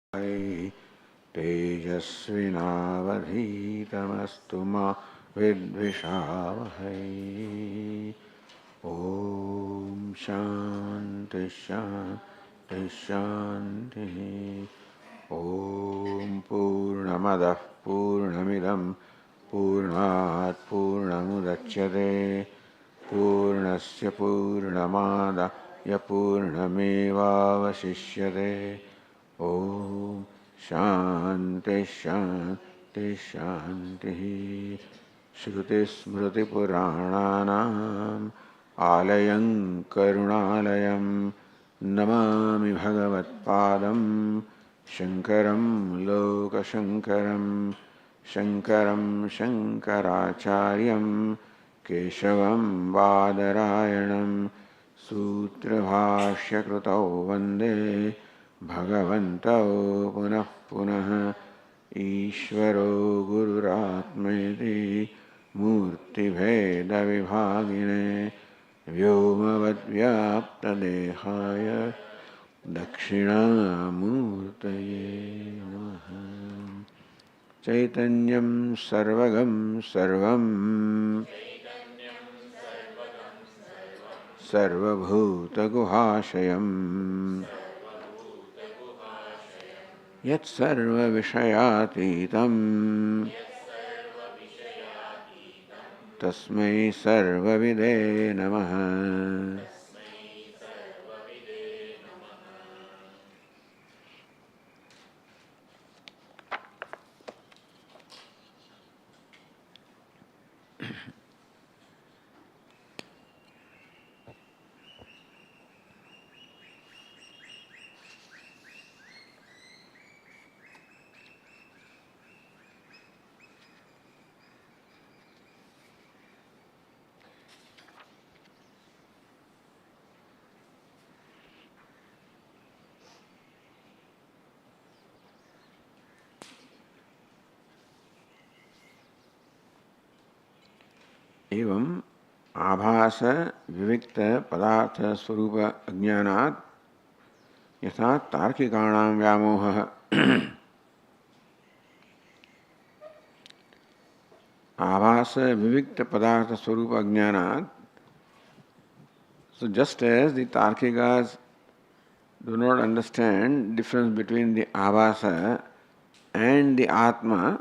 तेजस्विनावधीतमस्तु मा विद्विषावहै। ओम शांति शांति शांति। ओम पूर्णमदः पूर्णमिदं पूर्णात् पूर्णमुदच्यते पूर्णस्य पूर्णमादाय पूर्णमेवावशिष्यते। ओम शांति शांति शांति। श्रुतिस्मृतिपुराणानाम् आलयं करुणालयं नमामि भगवत्पादं शङ्करं लोकशङ्करं शङ्करं शङ्कराचार्यं केशवं बादरायणं सूत्रभाष्यकृतौ वन्दे भगवन्तौ पुनः पुनः। ईश्वरो गुरुरात्मेति मूर्तिभेदविभागिने व्योमवद्व्याप्तदेहाय दक्षिणामूर्तये नमः। चैतन्यं सर्वगं सर्वं सर्वभूतगुहाशयम् यत्सर्वविषयातीतं तस्मै सर्वविदे नमः। एवं आभास विविक्त पदार्थ स्वरूप अज्ञानात् यथा तार्किकाणां व्यामोहः आभास विविक्त पदार्थ स्वरूप अज्ञानात्. So just as the Tarkikas do not understand difference between the Abhasa and the Atma,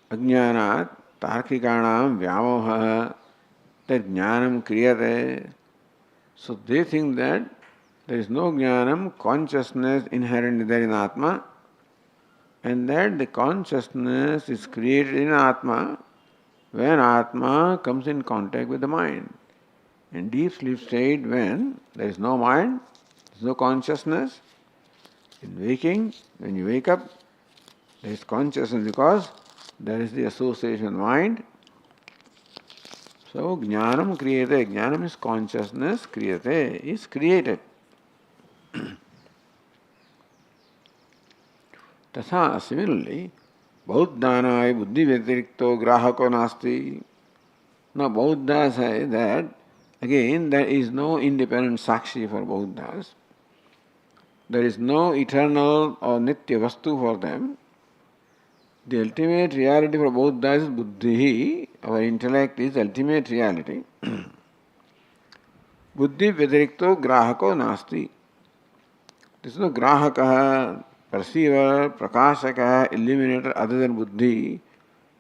Ajnanat Tarkikanam Vyamoha, that Jnanam Kriyate. So they think that there is no Jnanam, consciousness inherent there in Atma, and that the consciousness is created in Atma when Atma comes in contact with the mind. In deep sleep state, when there is no mind, there is no consciousness. In waking, when you wake up, there is consciousness because there is the association mind. So, jnanam kriyate. Jnanam is consciousness, kriyate is created. Tatha similarly, Bauddhanaya buddhi vyatirikto grahako nasti. Now, Bauddhas say that again, there is no independent sakshi for Bauddhas. There is no eternal or nitya vastu for them. The ultimate reality for Bauddhas is buddhi. Our intellect is ultimate reality. Buddhi vyatirikto grahako nasti. There is no grahaka, perceiver, prakashaka, illuminator other than buddhi.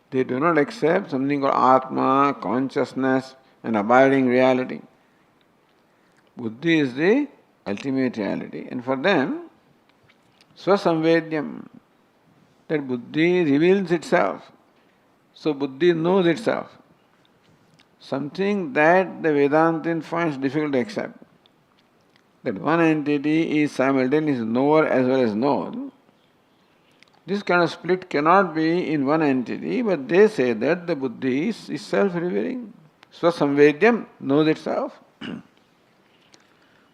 They do not accept something called Atma, consciousness, an abiding reality. Buddhi is the ultimate reality, and for them, swasamvedyam, that buddhi reveals itself. So buddhi knows itself. Something that the Vedantin finds difficult to accept. That one entity is simultaneously knower as well as known. This kind of split cannot be in one entity, but they say that the buddhi is self-revealing. Swasamvedyam knows itself.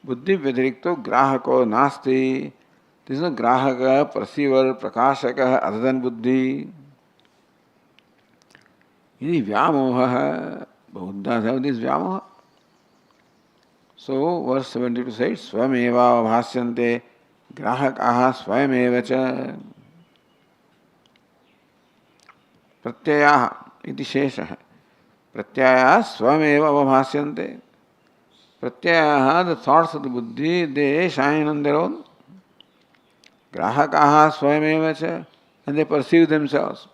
Buddhi vyatirikto grahako nasti. There is no grahaka, perceiver, prakashaka other than buddhi. Ini vyamoha. Buddhas have this vyamoha. So, verse 72 says, Swameva bhasyante grahakaha swayameva cha pratyayah iti sheshah. Pratyayah swayameva avabhasyante. Pratyayah, the thoughts of the buddhi, they shine on their own. Grahakaha swayameva cha, and they perceive themselves.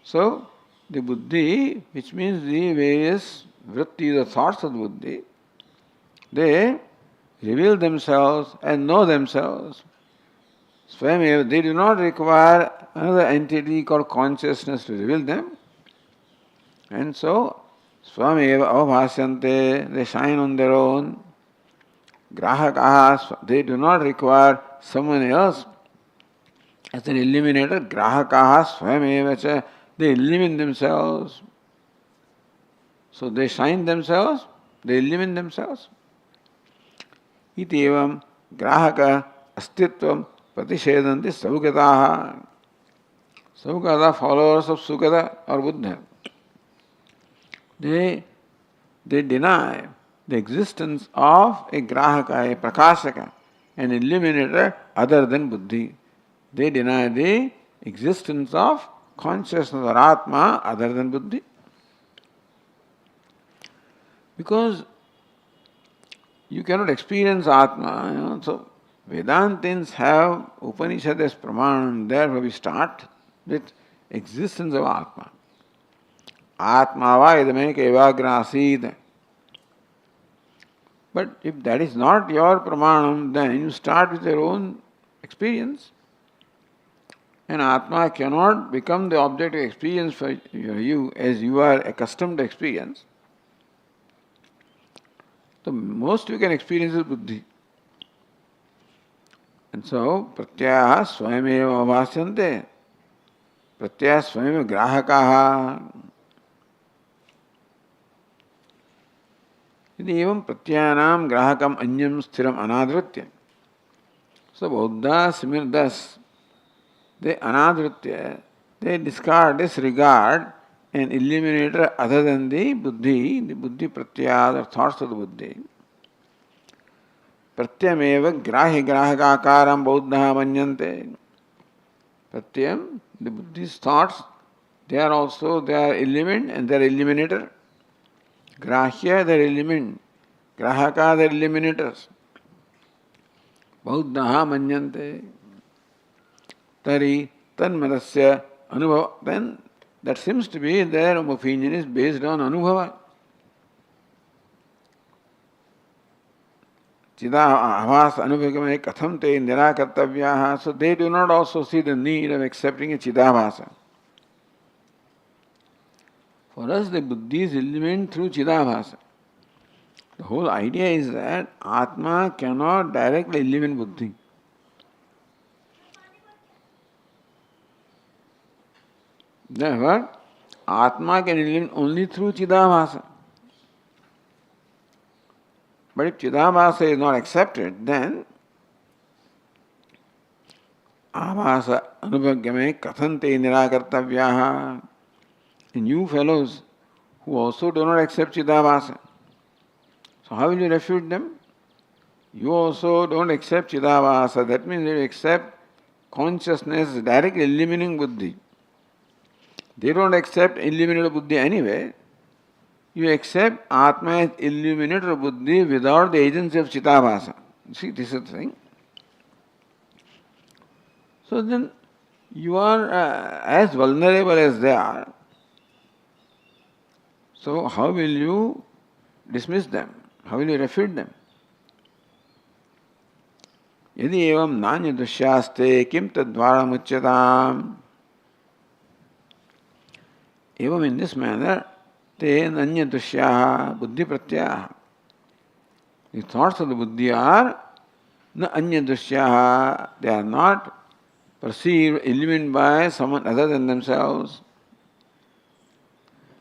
So, the buddhi, which means the various vritti, the thoughts of the buddhi, they reveal themselves and know themselves. Swayameva, they do not require another entity called consciousness to reveal them. And so, Swameva avabhasyante, they shine on their own. Grahakaha, they do not require someone else as an illuminator. Grahakaha swayameva cha, they illumine themselves. So they shine themselves, they illumine themselves. Iti evam grahaka astitvam pratishedanti saukataha. Saukata, followers of Sukata or Buddha. They deny the existence of a grahaka, a prakashaka, an illuminator other than buddhi. They deny the existence of consciousness or atma other than buddhi. Because you cannot experience atma. So Vedantins have Upanishad as pramanam. Therefore we start with existence of atma. Atma va idame kevagra asid. But if that is not your pramanam, then you start with your own experience. And Atma cannot become the object of experience for you as you are accustomed to experience. The most you can experience is buddhi. And so, pratyaya swayameva avāsyante. Pratyaya swayameva grahakaha. Iti evam pratyayanam grahakam anyam sthiram anadritya. So, Buddha similar thus, they anadritya, they disregard an illuminator other than the buddhi pratyaya, the thoughts of the buddhi. Pratyameva grahi grahakakaram Buddha manyante. Pratyam, the buddhist thoughts, they are illumined and they are illuminator. Grahya, they are illumined. Grahaka, they are illuminators. Buddha manyante. Tari tanmadasya anubhava. Then that seems to be their opinion is based on anubhava. Chidabhas anubhagame katham te nirakartavyaha. So they do not also see the need of accepting a chidabhasa. For us, the buddhi is illumined through chidabhasa. The whole idea is that Atma cannot directly illumine buddhi. Therefore, Atma can illumine only through chidabhasa. But if chidabhasa is not accepted, then abhasa anubhagyame kathante nirakartavyaha. And you fellows who also do not accept chidabhasa, so how will you refute them? You also don't accept chidabhasa. That means you accept consciousness directly illumining buddhi. They don't accept illuminated buddhi anyway. You accept Atma as illuminated buddhi without the agency of chidabhasa. See, this is the thing. So then you are as vulnerable as they are. So how will you dismiss them? How will you refute them? Yadi evam nanya dushyaste kim tadvaram uchyatam. Evam, in this manner, te nanya dushyaha buddhi pratyaha. The thoughts of the buddhi are na anya dushyaha. They are not perceived, illumined by someone other than themselves.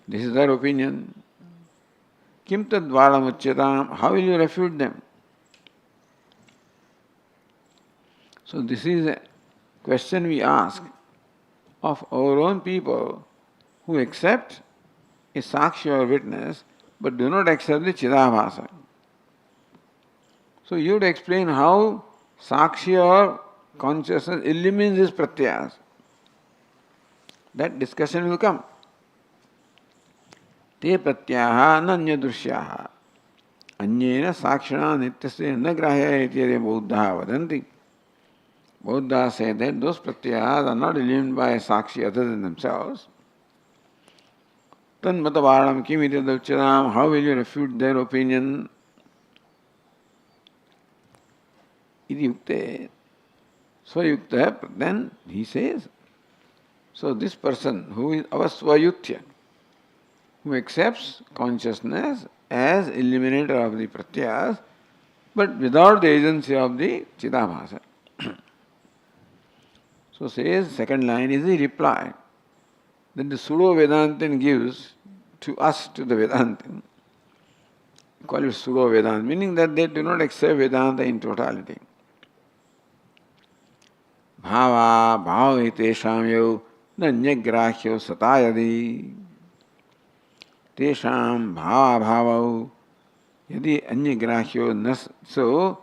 This is their opinion. Kim tadvaram uchyatam. How will you refute them? So this is a question we ask of our own people who accept a sakshi or witness but do not accept the chidabhasa. So you would explain how Sakshi or consciousness illumines these pratyas. That discussion will come. Te pratyaha nanya drusyaha. Anyena sakshana nityasya na grahya ityade Buddha vadanti. Buddha said that those pratyas are not illumined by sakshi other than themselves. Tan matavaram kim ityadavchadam. How will you refute their opinion? Idyukte. Swayukta. Then he says, so this person who is avasvayutya, who accepts consciousness as illuminator of the pratyas, but without the agency of the Chidabhasa. So says, second line is the reply that the pseudo-Vedantin gives to us, to the Vedantin. We call it pseudo-Vedanta, meaning that they do not accept Vedanta in totality. Bhava, bhava tesham yo, nanyagrahyo satayadi. Tesham bhava bhava yadi anyagrahyo nas so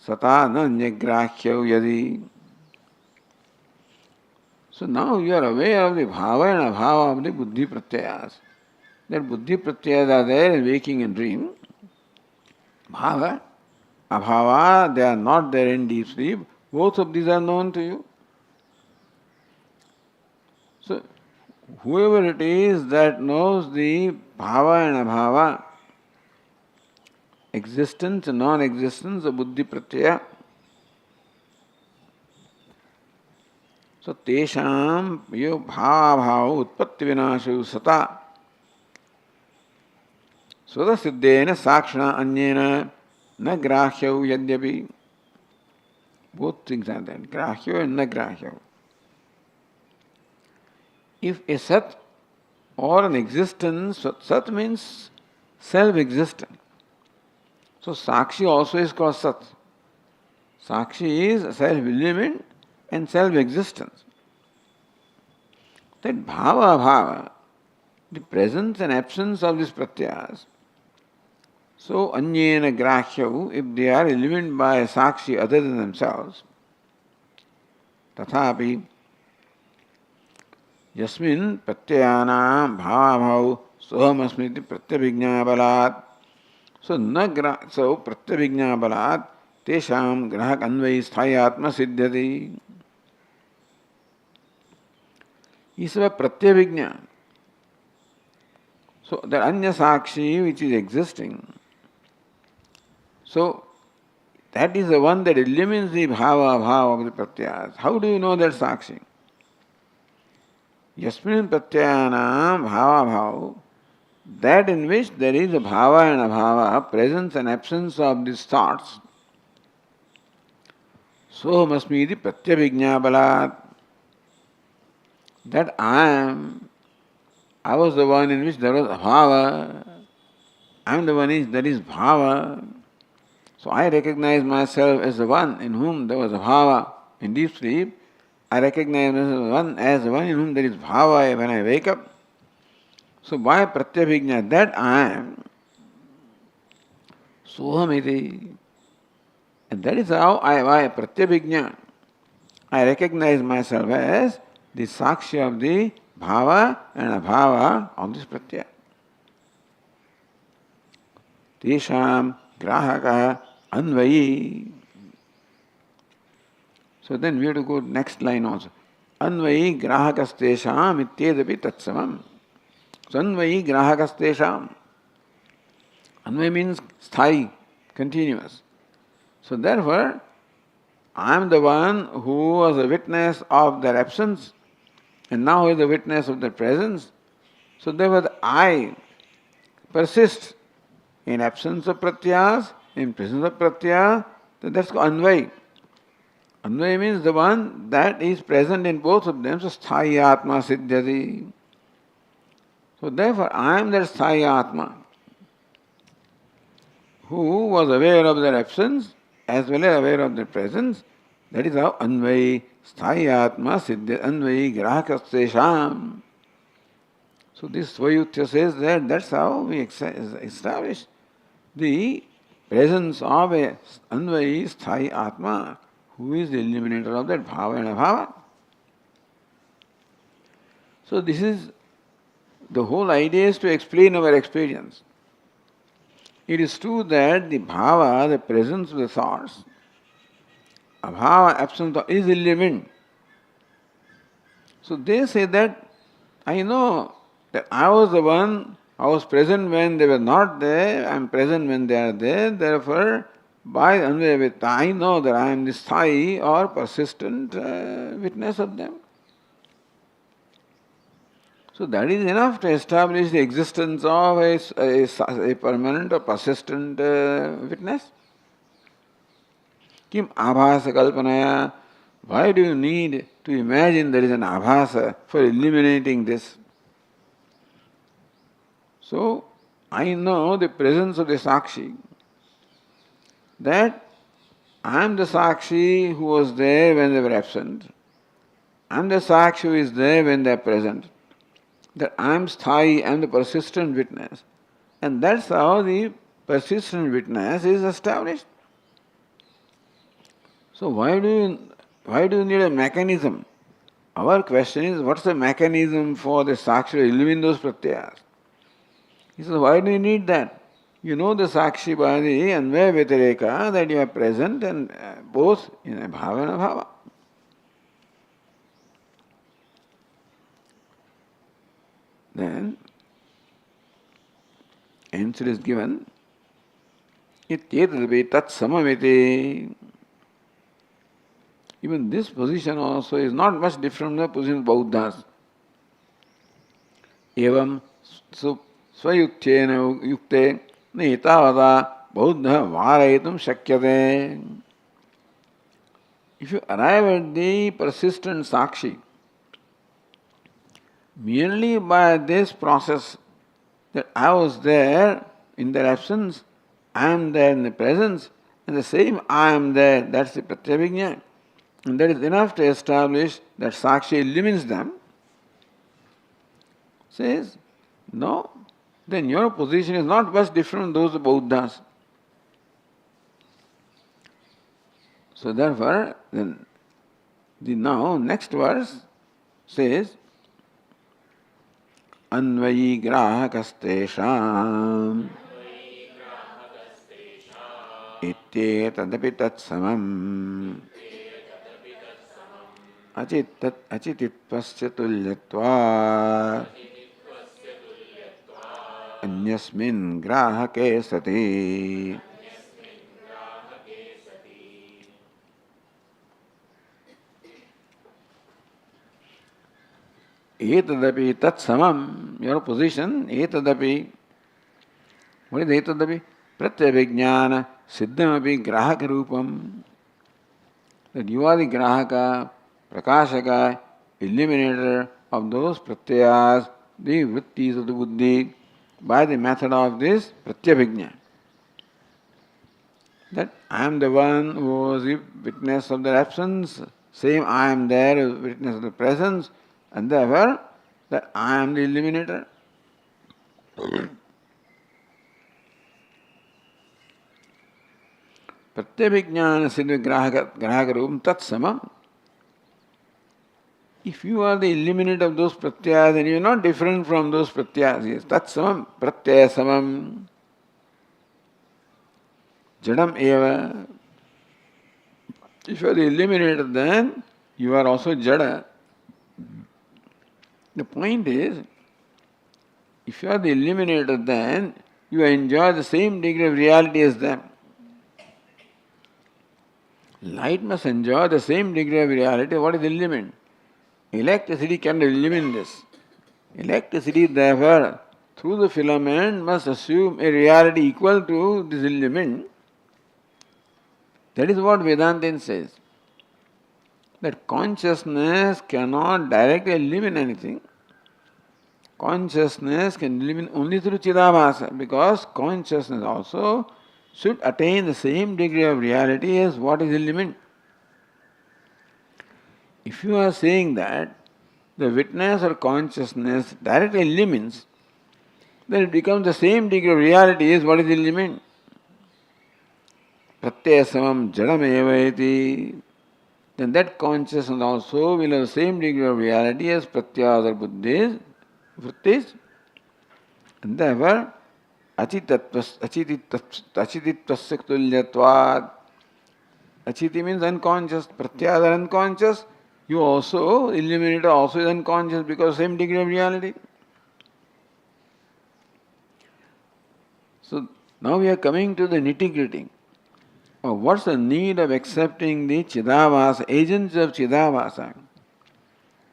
sata nanyagrahyo yadi. So now you are aware of the bhava and abhava of the buddhi pratyayas. That buddhi pratyayas are there in waking and dream. Bhava, abhava, they are not there in deep sleep. Both of these are known to you. So whoever it is that knows the bhava and abhava, existence and non-existence of buddhi pratyaya, so tesham yo bhava bhava utpatti vinashu sata svata siddhena sakshana anyena na grahyo yadyapi. Both things are there, grahyo and na grahyo. If a sat or an existence, sat means self-existent. So sakshi also is called sat. Sakshi is self-illumined and self-existence. That bhava bhava, the presence and absence of these pratyas. So anyena grahya, if they are illumined by a sakshi other than themselves, tathapi yasmin pratyayana bhava bhava soham asmiti pratyabhijñā balat. So pratyabhijñā balat tesham grahak anvai sthayatma siddhyati. Is a pratyabhijñā. So the anya sakshi which is existing, so that is the one that illumines the bhava bhava of the pratyas. How do you know that sakshi? Yasmin pratyayana bhava bhava, that in which there is a bhava and abhava, presence and absence of these thoughts. So must be the pratyabhijñā balat. That I was the one in which there was abhava. I am the one that is bhava. So I recognize myself as the one in whom there was abhava in deep sleep. I recognize myself as the one in whom there is bhava when I wake up. So by pratyabhijñā, that I am, sohamiti. And that is how by pratyabhijñā, I recognize myself as the sakshi of the bhava and abhava of this pratyaya. Tesham grahaka anvayi. So then we have to go next line also. Anvayi grahakastesham ityedapi tatsamam. So anvayi grahakastesham. Anvayi means sthai, continuous. So therefore, I am the one who was a witness of their absence and now is the witness of their presence. So therefore the I persists in absence of pratyas, in presence of pratyas. So that's called anvay. Anvay means the one that is present in both of them. So sthāyi atma siddhyati. So therefore I am that sthāyi atma who was aware of their absence as well as aware of their presence. That is how anvay sthāyi atma siddhyati anvay grahakastesham. So this Svayutya says that that's how we establish the presence of a Anvayi Sthai Atma, who is the illuminator of that bhava and abhava. So this is the whole idea, is to explain our experience. It is true that the bhava, the presence of the thoughts, abhava, absence of, is illumined. So they say that I know that I was the one, I was present when they were not there, I am present when they are there, therefore by Anvayavita I know that I am the sthai or persistent witness of them. So that is enough to establish the existence of a permanent or persistent witness. Kim abhasa kalpanaya. Why do you need to imagine there is an abhasa for eliminating this? So, I know the presence of the Sakshi, that I am the Sakshi who was there when they were absent. I am the Sakshi who is there when they are present. That I am Sthai, I am the persistent witness. And that's how the persistent witness is established. So why do you need a mechanism? Our question is, what's the mechanism for the Sakshi to illumine those pratyas? He says, why do you need that? You know the Sakshi by the Anvaya Vyatireka, that you are present and both in a bhava and a bhava. Then, answer is given, ityetadapi tat samamiti. Even this position also is not much different from the position of Bauddhas. Evam swayuktyena yukte netavada Bauddha varayitum shakyate. If you arrive at the persistent Sakshi, merely by this process that I was there in their absence, I am there in the presence, and the same I am there, that's the Pratyabhijna. And that is enough to establish that Sakshi illumines them. Says, no, then your position is not much different from those of Bauddhas. So therefore, then the now next verse says, Anvayi grahakastesham ityetadapi tatsamam achititpasya tulyatva anyasmin grahake sati. Etadapi tatsamam, your position, etadapi. What is etadapi? Pratyabhijnana siddhamapi grahaka rupam. That you are the grahaka, prakashaka, illuminator of those pratyas, the vrittis of the buddhi, by the method of this pratyabhijna. That I am the one who was the witness of their absence, same I am there as witness of the presence, and therefore that I am the illuminator. Pratyabhijnana siddha grahaka rupam tat samam. If you are the illuminator of those pratyas, then you are not different from those pratyas. Yes, tat samam, pratyaya samam. Jadam eva. If you are the illuminator, then you are also jada. The point is, if you are the illuminator, then you enjoy the same degree of reality as them. Light must enjoy the same degree of reality. What is illumined? Electricity cannot illumine this. Electricity, therefore, through the filament must assume a reality equal to this illumined. That is what Vedanta says. That consciousness cannot directly illumine anything. Consciousness can illumine only through Chidabhasa, because consciousness also should attain the same degree of reality as what is illumined. If you are saying that the witness or consciousness directly illumines, then it becomes the same degree of reality as what is illumined. Pratyasamam jadameva, then that consciousness also will have the same degree of reality as pratyas or buddhis, vrittis, and therefore achitittvasya tulyatvad. Achiti means unconscious, pratyas are unconscious, you also, illuminator also is unconscious because same degree of reality. So now we are coming to the nitty-gritty. What's the need of accepting the Chidavasa, agents of Chidavasa,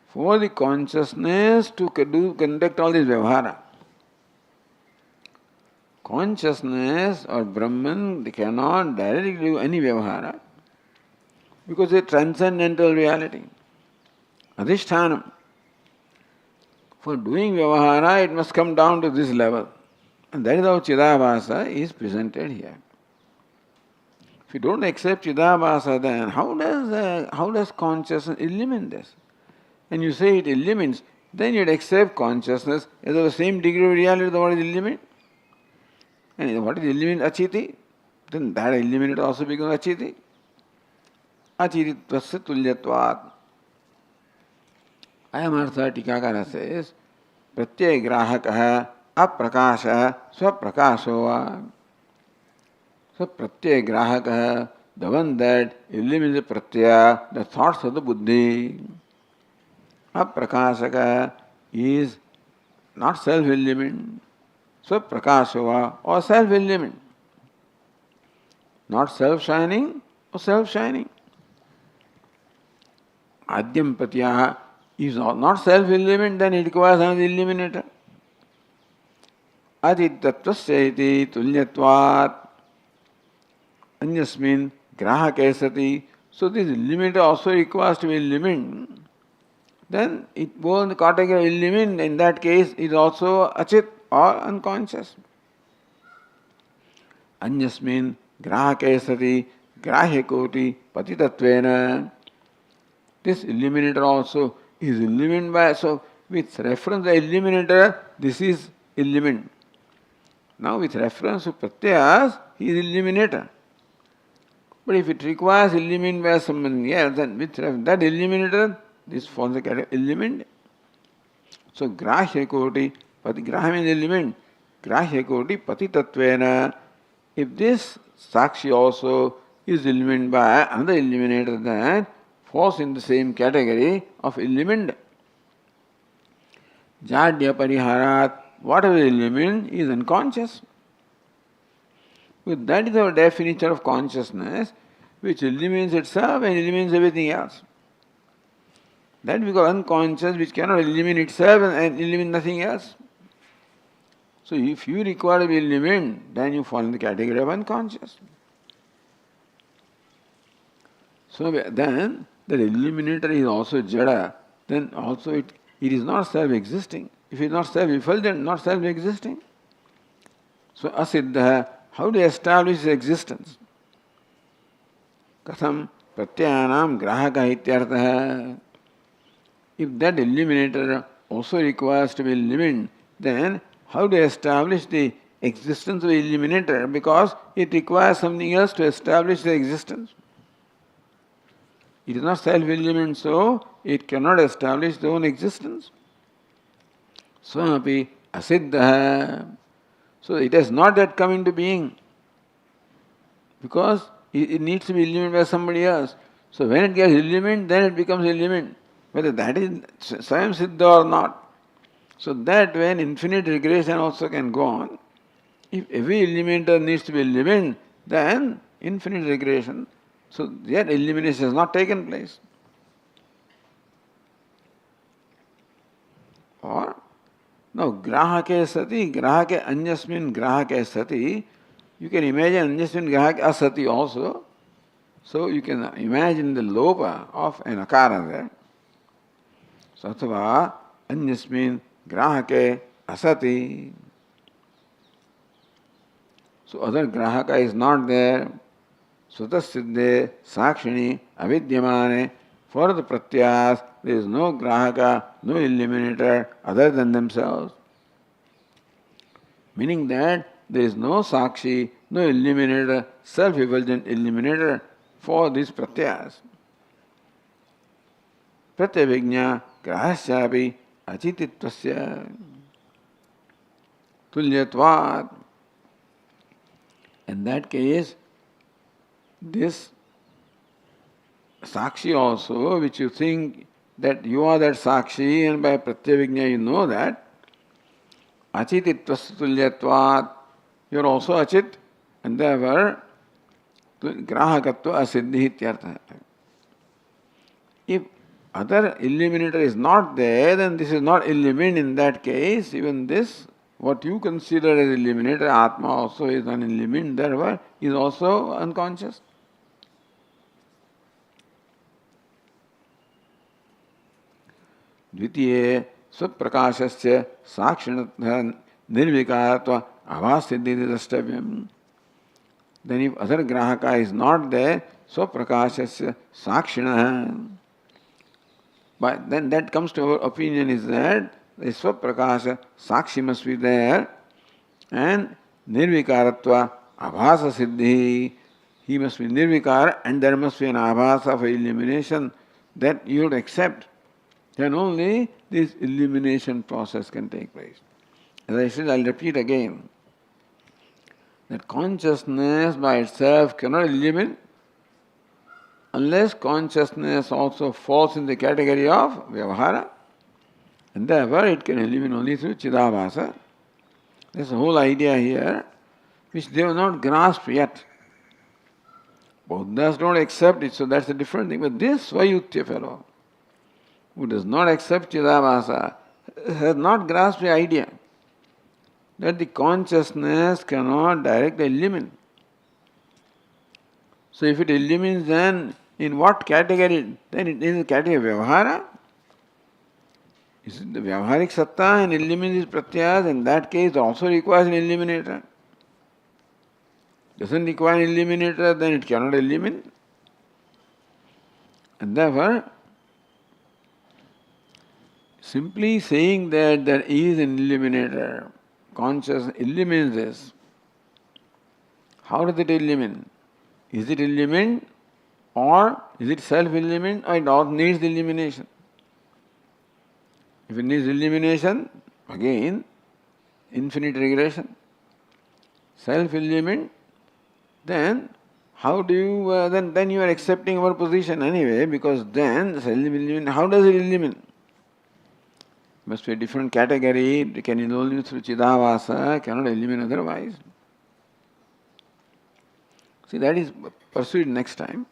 for the consciousness to conduct all this Vyavahara? Consciousness or Brahman, they cannot directly do any Vyavahara because it's transcendental reality. Adhishthanam. For doing Vyavahara, it must come down to this level. And that is how Chidavasa is presented here. If you don't accept Chidavasa, then how does consciousness eliminate this? And you say it eliminates, then you'd accept consciousness as of the same degree of reality that what is eliminate. And what is eliminate? Achiti. Then that eliminate also becomes achiti. Achititvasya tulyatvat. Ayamartha Tikakara says, Pratyay grahakaha aprakasha swaprakasova. So pratyay grahakaha, the one that eliminates the pratyaya, the thoughts of the buddhi. Aprakashaka is not self-eliminate. Swaprakasava or self-eliminate. Not self-shining or self-shining. Adyam patyaha is not self-eliminate, then it requires another eliminator. Aditatvasya tulyatvat. Anyasmin grahake sati. So this eliminator also requires to be eliminated. Then it goes in the category of eliminate. In that case, it is also achit or unconscious. Anyasmin grahake sati grahya koti patitatvena. This eliminator also is eliminated by, so with reference to the eliminator, this is eliminate. Now with reference to pratyas, he is eliminator. But if it requires eliminate by someone else, then with that eliminator, this falls the category eliminate. So grahya koti, grahya means eliminate. Grahya koti patitatvena. If this sakshi also is eliminated by another eliminator, that falls in the same category of eliminate. Jadya pariharat, whatever eliminate is unconscious. With that is our definition of consciousness, which eliminates itself and eliminates everything else. That we call unconscious, which cannot eliminate itself and eliminate nothing else. So if you require to be eliminated, then you fall in the category of unconscious. So then the eliminator is also jada, then also it is not self-existing. If it is not self-effulgent, not self-existing. So asiddha, how do you establish its existence? Katham pratyanam grahaka ityartha. If that eliminator also requires to be eliminated, then how do you establish the existence of the eliminator? Because it requires something else to establish the existence. It is not self-eliminate, so it cannot establish its own existence. Swami asiddha. So it has not yet come into being. Because it needs to be eliminated by somebody else. So when it gets eliminated, then it becomes eliminated. Whether that is Swayam Siddha or not. So that when infinite regression also can go on, if every eliminator needs to be eliminated, then infinite regression, so yet elimination has not taken place. Or, now grahake sati, grahake anyasmin grahake sati, you can imagine anyasmin grahake asati also. So you can imagine the lopa of an akara there. So athava anyasmin grahake asati. So other grahaka is not there. Sutasiddhe sakshini avidyamane. For the pratyas, there is no grahaka, no eliminator other than themselves. Meaning that there is no sakshi no eliminator, self-effulgent eliminator for these pratyas. Pratyavijñā grahasyapi achititvasya tulyatvat. In that case, this Sakshi also, which you think that you are that Sakshi, and by Pratyavijñā you know that, achititvasya tulyatvat, you are also achit, and therefore grahakatva asiddhi ityartha. If other eliminator is not there, then this is not eliminated. In that case, even this, what you consider as eliminator, Atma also is an eliminator, therefore is also unconscious. द्वितीये स्वप्रकाशस्य साक्षिणतः निर्विकारत्व अभावसिद्धि द्रष्टव्यम्. Then if other grahaka is not there, swaprakashasya sakshina. But then that comes to our opinion is that the swaprakasha sakshi must be there and nirvikaratva abhasa siddhi. He must be nirvikara and there must be an abhasa of illumination that you would accept. Then only this illumination process can take place. As I said, I'll repeat again. That consciousness by itself cannot illumine unless consciousness also falls in the category of vyavahara, and therefore it can illumine only through chidabhasa. That's the whole idea here, which they have not grasped yet. Buddhas don't accept it, so that's a different thing. But this Svayutya fellow, who does not accept chidabhasa, has not grasped the idea that the consciousness cannot directly illumine. So if it illumines, then in what category? Then it is the category of vyavahara. Is it the vyavaharik satta and illumines pratyas? In that case, it also requires an illuminator. Doesn't require an illuminator, then it cannot illumine. And therefore, simply saying that there is an illuminator, conscious illumines this. How does it illumine? Is it illumined or is it self-illumined or it all needs illumination? If it needs illumination, again, infinite regression. Self-illumined, then how do you, then you are accepting our position anyway, because then self-illumined, how does it illumine? Must be a different category, it can illumine through chidavasa, cannot illuminate otherwise. See, that is pursued next time.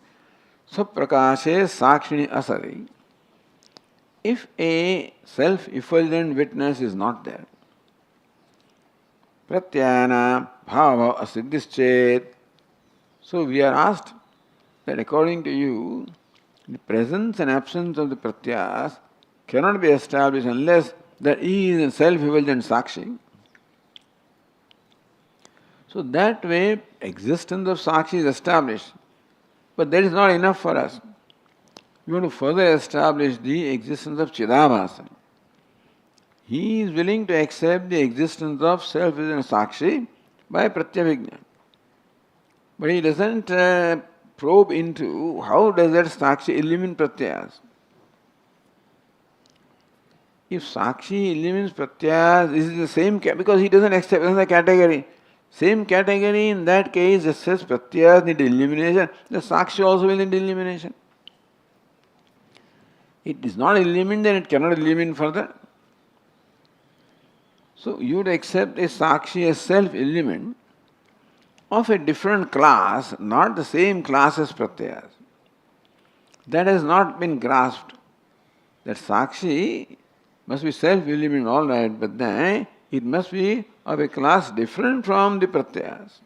So, prakashe sakshini asari. If a self-effulgent witness is not there, pratyana bhava asiddhischet. So, we are asked that according to you, the presence and absence of the pratyas cannot be established unless there is a self-effulgent sakshi. So that way, existence of sakshi is established. But that is not enough for us. We want to further establish the existence of chidabhasa. He is willing to accept the existence of self-effulgent sakshi by pratyavijñā. But he doesn't probe into how does that sakshi illumine pratyas. If sakshi illumines pratyas, this is the same, because he doesn't accept another category. Same category, in that case, just says pratyas need illumination, the sakshi also will need illumination. It is not illumined, then it cannot illumine further. So you would accept a sakshi as self-illumined of a different class, not the same class as pratyas. That has not been grasped. That sakshi must be self-illumined, all right, but then it must be of a class different from the pratyas.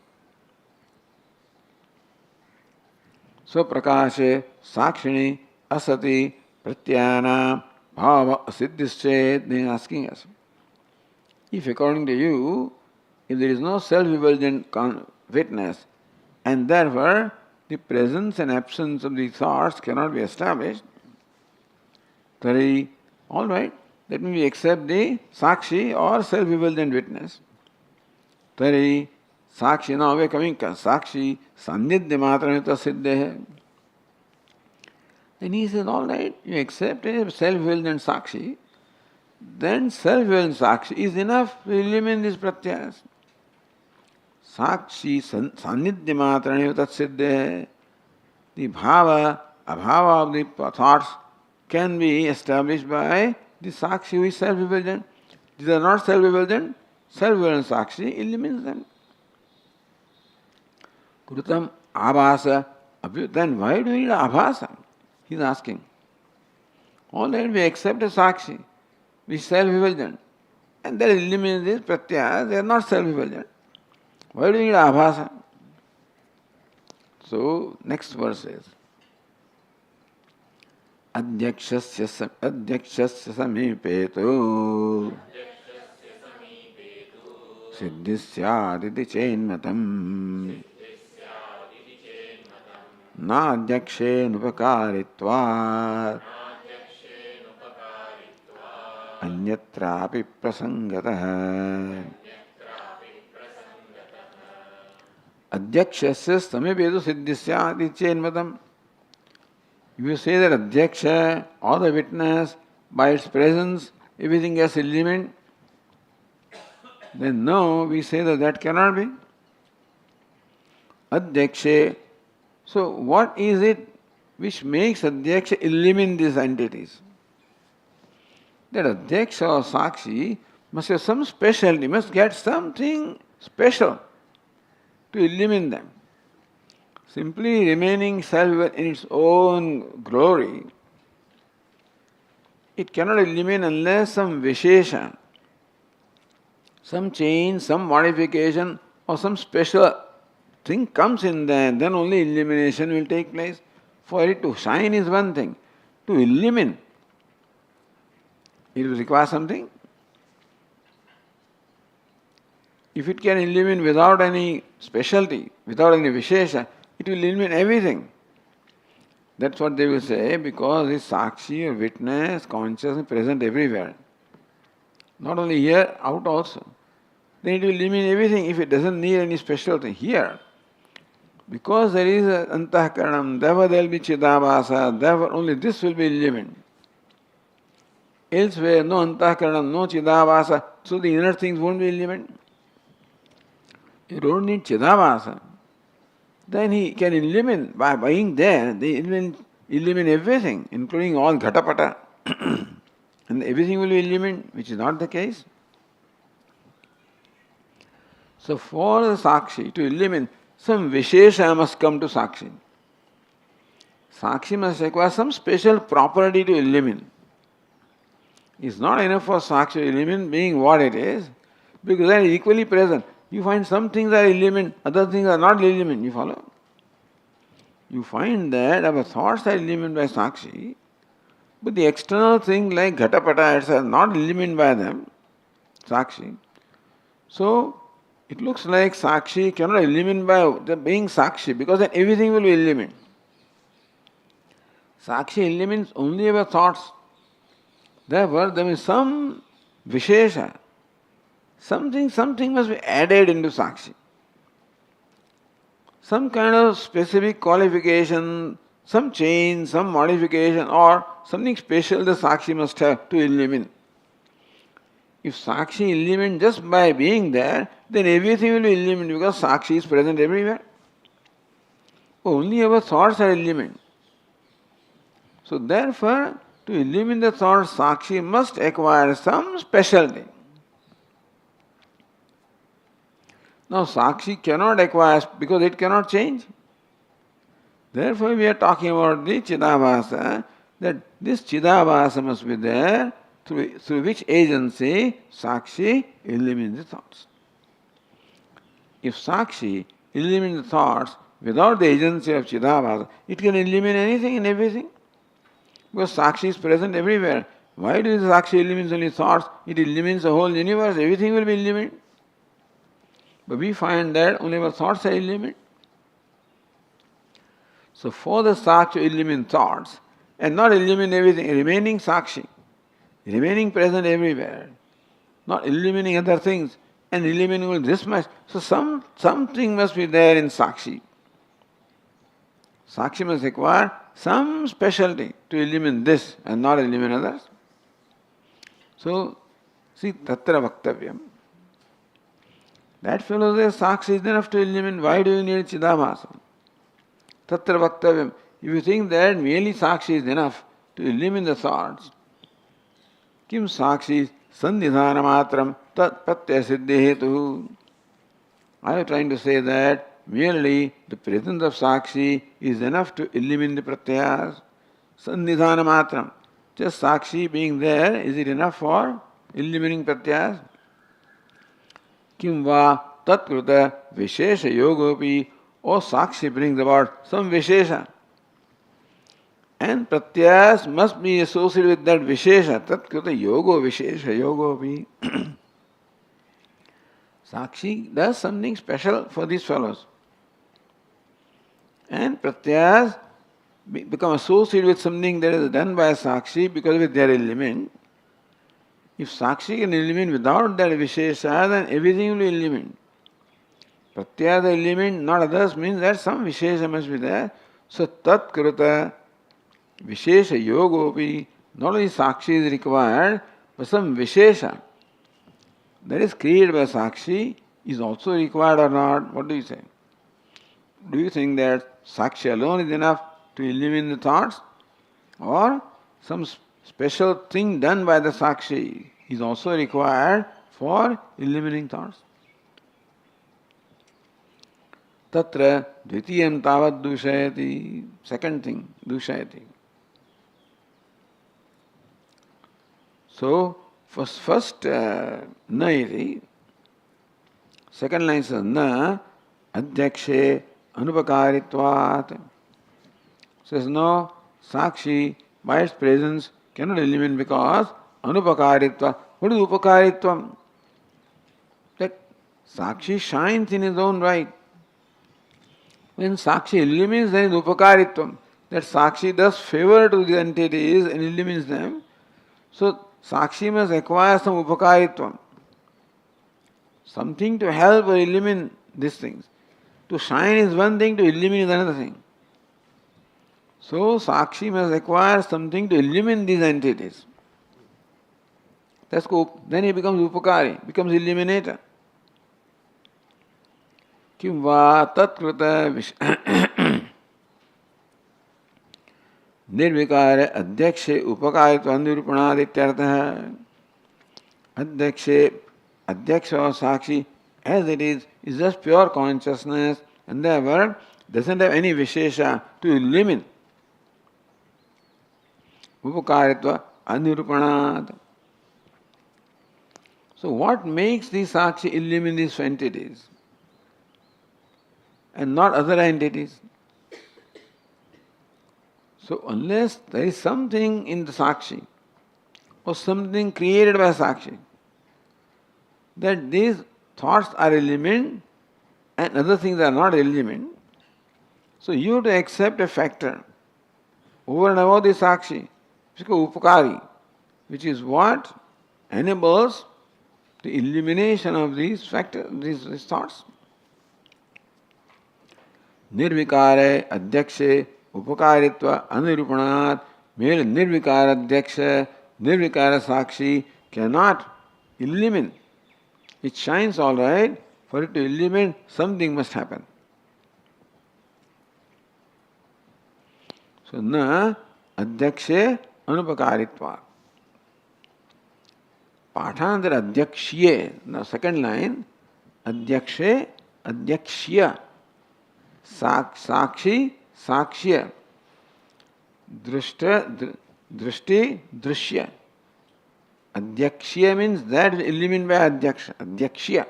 So prakashe sakshini asati pratyana bhava asiddhischet. They are asking us, if according to you, if there is no self-effulgent witness, and therefore the presence and absence of the thoughts cannot be established, then all right, let me accept the sakshi or self-effulgent witness. Tari Sakshi, now we are coming, Sakshi, Sannidhya Matramita Siddhe. Then he says, all right, you accept a self-evident Sakshi, then self-evident Sakshi is enough to eliminate these pratyas. Sakshi, Sannidhya Matramita Siddhe. The bhava, abhava of the thoughts can be established by the Sakshi who is self-evident. These are not self-evident. Self-evident Sakshi eliminates them. Krutam abhasa. Then why do we need abhasa? He is asking. All right, we accept a Sakshi, which is self-evident. And that eliminates these pratyas, they are not self-evident. Why do we need abhasa? So, next verse is Adhyakshasya samipeto siddhisyaditi chenmatam na adhyakshe nupakaritvat anyatrapi prasangatah. Adhyakshasya samipeto siddhisyaditi chenmatam. If you say that Adhyaksha or the witness, by its presence, everything gets eliminated, then no, we say that that cannot be. Adhyaksha. So what is it which makes Adhyaksha eliminate these entities? That Adhyaksha or Sakshi must have some specialty, must get something special to eliminate them. Simply remaining self in its own glory, it cannot eliminate unless some vishesha, some change, some modification, or some special thing comes in there, then only elimination will take place. For it to shine is one thing. To eliminate, it will require something. If it can eliminate without any specialty, without any vishesha, it will eliminate everything. That's what they will say, because this Sakshi or witness, consciousness present everywhere. Not only here, out also. Then it will eliminate everything if it doesn't need any special thing. Here, because there is an antahkaranam, therefore there will be chidabhasa, therefore only this will be eliminated. Elsewhere, no antahkaranam, no chidabhasa, so the inner things won't be eliminated. You don't need chidabhasa. Then he can eliminate, by being there, they eliminate everything, including all ghatapata. And everything will be eliminated, which is not the case. So for the Sakshi to eliminate, some Vishesha must come to Sakshi. Sakshi must require some special property to eliminate. It's not enough for Sakshi to eliminate being what it is, because they are equally present. You find some things are eliminated, other things are not eliminated. You follow? You find that our thoughts are eliminated by Sakshi, but the external thing like Ghatapata, etc., are not eliminated by them, Sakshi. So, it looks like Sakshi cannot eliminate by the being Sakshi, because then everything will be eliminated. Sakshi eliminates only our thoughts. Therefore, there is some Vishesha. Something must be added into Sakshi. Some kind of specific qualification, some change, some modification, or something special the Sakshi must have to eliminate. If Sakshi eliminates just by being there, then everything will be eliminated because Sakshi is present everywhere. Only our thoughts are eliminated. So therefore, to eliminate the thoughts, Sakshi must acquire some specialty. Now Sakshi cannot acquire because it cannot change. Therefore we are talking about the Chidabhasa, that this Chidabhasa must be there through which agency Sakshi eliminates the thoughts. If Sakshi eliminates the thoughts without the agency of Chidabhasa, it can eliminate anything and everything. Because Sakshi is present everywhere. Why does Sakshi eliminate only thoughts? It eliminates the whole universe, everything will be eliminated. But we find that only our thoughts are eliminated. So for the Sakshi to eliminate thoughts and not eliminate everything, remaining Sakshi, remaining present everywhere, not eliminating other things, and eliminating this much. So something must be there in Sakshi. Sakshi must require some specialty to eliminate this and not eliminate others. So, see, tatra vaktavyam. That fellow says Sakshi is enough to eliminate. Why do you need Chidabhasa? Tatra vaktavyam. If you think that merely Sakshi is enough to eliminate the thoughts, kim Sakshi sannidhana matram tat pratyaya siddhi hetu. I am trying to say that merely the presence of Sakshi is enough to eliminate the pratyayas. Sannidhana matram. Just Sakshi being there, is it enough for eliminating pratyayas? Kim va tatkruta vishesha yogopi. Or Sakshi brings about some vishesha. And pratyayas must be associated with that vishesha. Tatkruta yogo vishesha yogopi. Sakshi does something special for these fellows. And pratyayas become associated with something that is done by Sakshi because of their element. If Sakshi can eliminate without that Vishesha, then everything will be eliminated. Pratyaya the element, not others, means that some Vishesha must be there. So Tat Kruta Vishesha Yogopi, not only Sakshi is required, but some Vishesha that is created by Sakshi is also required or not? What do you say? Do you think that Sakshi alone is enough to eliminate the thoughts? Or some special thing done by the Sakshi is also required for eliminating thoughts? Tatra dvitiyam tavad dushayati. Second thing, dushayati. So, first na iti. Second line says na adhyakshe anupakaritvat. Says no, Sakshi by its presence cannot eliminate because anupakaritva. What is upakaritvam? That Sakshi shines in his own right. When Sakshi eliminates, there is upakaritvam. That Sakshi does favor to the entities and eliminates them. So Sakshi must acquire some upakaritvam. Something to help or eliminate these things. To shine is one thing, to eliminate is another thing. So Sakshi must acquire something to eliminate these entities. Then he becomes upakari, becomes eliminator. Kim va tatkruta nirvikara adhyakshe upakaritva nirupanadityartha. Adhyakshe, adhyaksha or Sakshi, as it is just pure consciousness and therefore doesn't have any vishesha to eliminate. Upakaritva anirupanad. So what makes the Sakshi eliminate these entities and not other entities? So unless there is something in the Sakshi or something created by Sakshi that these thoughts are eliminated and other things are not eliminated, so you have to accept a factor over and above the Sakshi, which is called upakari, which is what enables the elimination of these factors, these thoughts. Nirvikare adhyakshe upakaritva anirupanat. Mere nirvikara adhyaksha, nirvikara Sakshi cannot eliminate. It shines all right. For it to eliminate, something must happen. So na adhyakshe anupakaritva. Pathandra adhyakshye. Now second line, adhyakshe adhyakshya. Sakshi sakshya. Drishti drishya. Adhyakshya means that is eliminated by adhyaksha. Adhyakshya.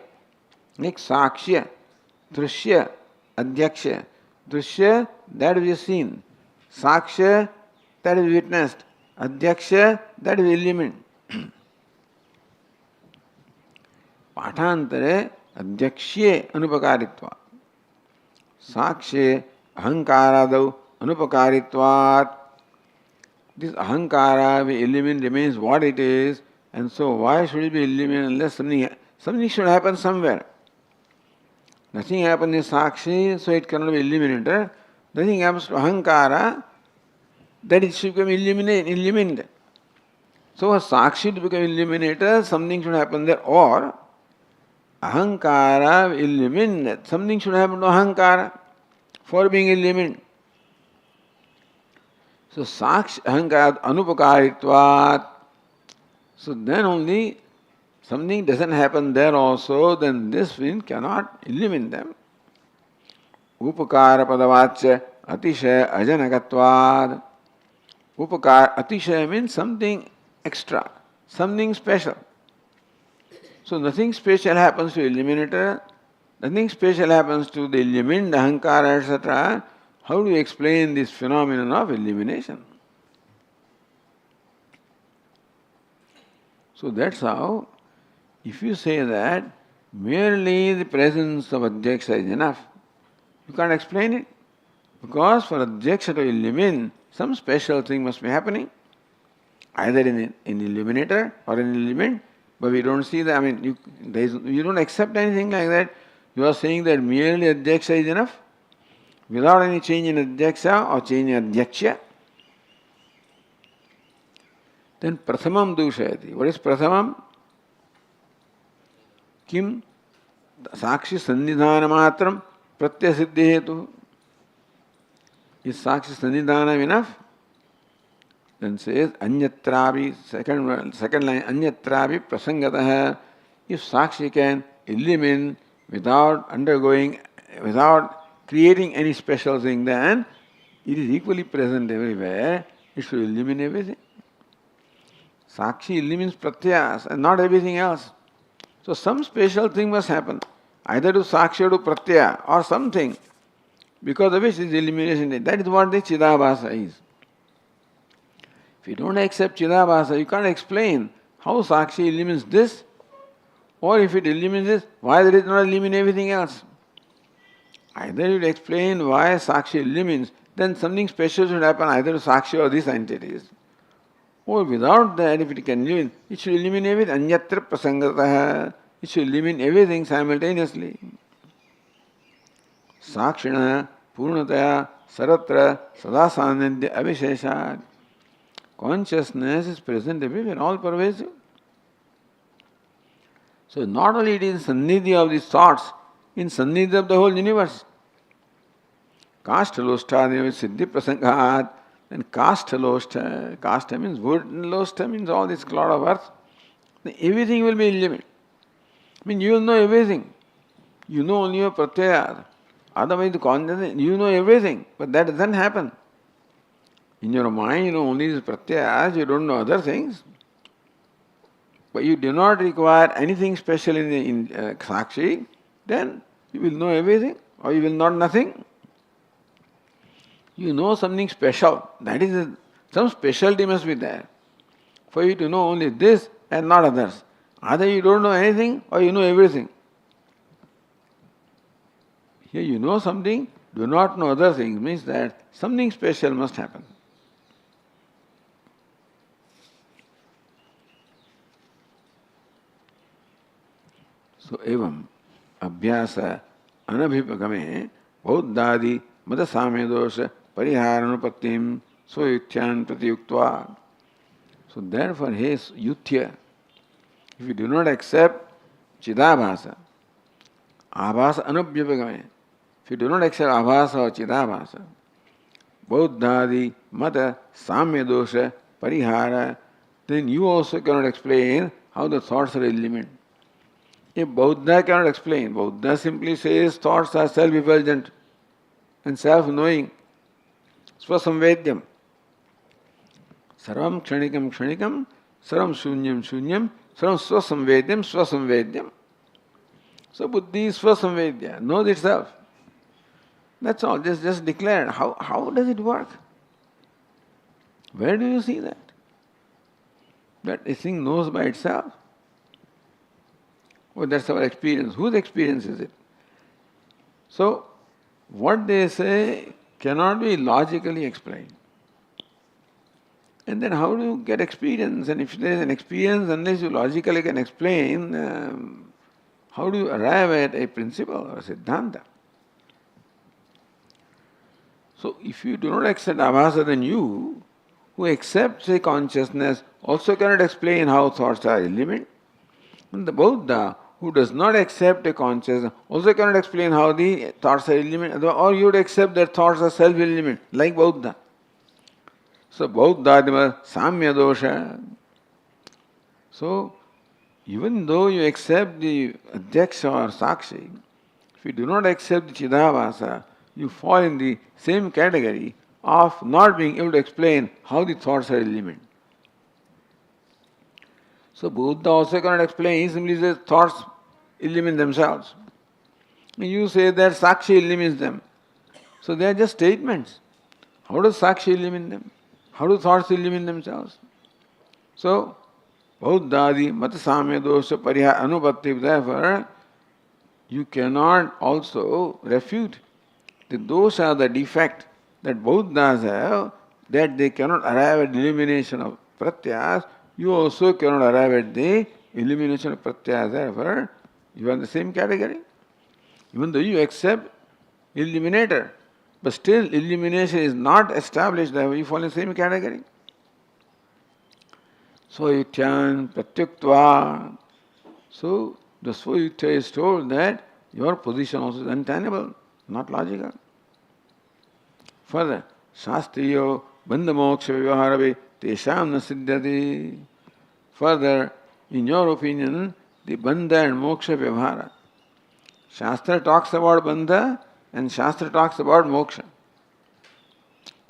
Next sakshya. Drishya. Adhyaksha. Drishya, that is seen. Sakshya, that is witnessed. Adhyaksha, that is eliminated. Patantare adhyakshye anupakaritva. Sakshe ahankaradau anupakaritvat. This ahankara we eliminate remains what it is, and so why should it be eliminated unless something Something should happen somewhere. Nothing happens in Sakshi, so it cannot be eliminated. Nothing happens to Ahankara, that it should become eliminated. So for Sakshi to become eliminated, something should happen there. Or Ahankara eliminated. Something should happen to Ahankara for being eliminated. So Sakshi Ahankara Anupakaritvat. So then only something doesn't happen there also, then this wind cannot eliminate them. Upakara padavachya atishaya ajanakatvad. Upakara atishaya means something extra, something special. So nothing special happens to eliminator, nothing special happens to the elimined ahankara, etc. How do you explain this phenomenon of elimination? So that's how, if you say that merely the presence of adhyaksha is enough, you can't explain it. Because for adhyaksha to illumine, some special thing must be happening, either in the illuminator or in the element, but we don't see that. I mean, you don't accept anything like that. You are saying that merely adhyaksha is enough, without any change in adhyaksha or change in adhyaksha. Then prathamam dushayati. What is prathamam? Kim sakshi sannidhana matram pratyasiddhi hetu. Is sakshi sannidhana enough? Then says anyatravi, second line, anyatravi prasangatah. If sakshi can illumine without creating any special thing, then it is equally present everywhere. It should illumine everything. Sakshi illumines pratyas and not everything else. So some special thing must happen, either to Sakshi or to Pratyaya or something, because of which this illumination. That is what the Chidabhasa is. If you don't accept Chidabhasa, you can't explain how Sakshi illumines this, or if it illumines this, why there is not illuminate everything else. Either you explain why Sakshi illumines, then something special should happen either to Sakshi or these entities. Or without that, if it can illumine, it should illuminate everything. Anyatra prasangatah. It should illuminate everything simultaneously. Sakshina purnataya saratra sadasannidya avisheshat. Consciousness is present everywhere, all pervasive. So not only it is sannidhya of these thoughts, in sannidhya of the whole universe. Kastaloshtadeva siddhi prasangat. And kastha means wood, and lostha means all this cloud of earth. Then everything will be illuminated. I mean, you will know everything. You know only your pratyaya. Otherwise, the consciousness, you know everything. But that doesn't happen. In your mind, you know only these pratyayas, you don't know other things. But you do not require anything special in Sakshi, then you will know everything, or you will know nothing. You know something special. That is, some specialty must be there for you to know only this and not others. Either you don't know anything or you know everything. Here you know something, do not know other things, means that something special must happen. So, evam abhyasa anabhipagame bauddhadi mata samedosha pariharanupattim swayuthyan pratiyuktva. So therefore, his yuthya, if you do not accept chidabhasa, abhasa anubhyapagame, if you do not accept abhasa or chidabhasa, bauddhadi mata samyadosha parihara, then you also cannot explain how the thoughts are eliminated. If Bauddha cannot explain, Bauddha simply says thoughts are self-effulgent and self-knowing. Swasamvedyam. Sarvam kshanikam kshanikam, sarvam shunyam shunyam, sarvam swasamvedyam swasamvedyam. So buddhi is swasamvedya, knows itself. That's all, just declared. How does it work? Where do you see that? That a thing knows by itself? Oh, that's our experience. Whose experience is it? So, what they say cannot be logically explained. And then how do you get experience? And if there is an experience, unless you logically can explain, How do you arrive at a principle or a siddhanta? So if you do not accept abhasa, then you, who accepts a consciousness, also cannot explain how thoughts are element. And the Buddha, who does not accept a consciousness, also cannot explain how the thoughts are element, or you would accept that thoughts are self-element, like Buddha. So Buddha samya dosha. So even though you accept the adhyaksha or sakshi, if you do not accept the chidavasa, you fall in the same category of not being able to explain how the thoughts are element. So Buddha also cannot explain, he simply says thoughts illuminate themselves. You say that Sakshi illumines them. So they are just statements. How does Sakshi illuminate them? How do thoughts illuminate themselves? So, Bauddhadi Mata Samya Dosha Pariha Anupatti, therefore, you cannot also refute the dosha, the defect that Buddhas have, that they cannot arrive at the illumination of pratyas, you also cannot arrive at the illumination of pratyas. Therefore, you are in the same category. Even though you accept illuminator, but still illumination is not established, therefore you fall in the same category. Soyutyan pratyuktva. So the Soyutya is told that your position also is untenable, not logical. Further, Shastriyo bandha moksha vyavaharavi tesham na siddhati. Further, in your opinion, the bandha and moksha vyavahara. Shastra talks about bandha and Shastra talks about moksha.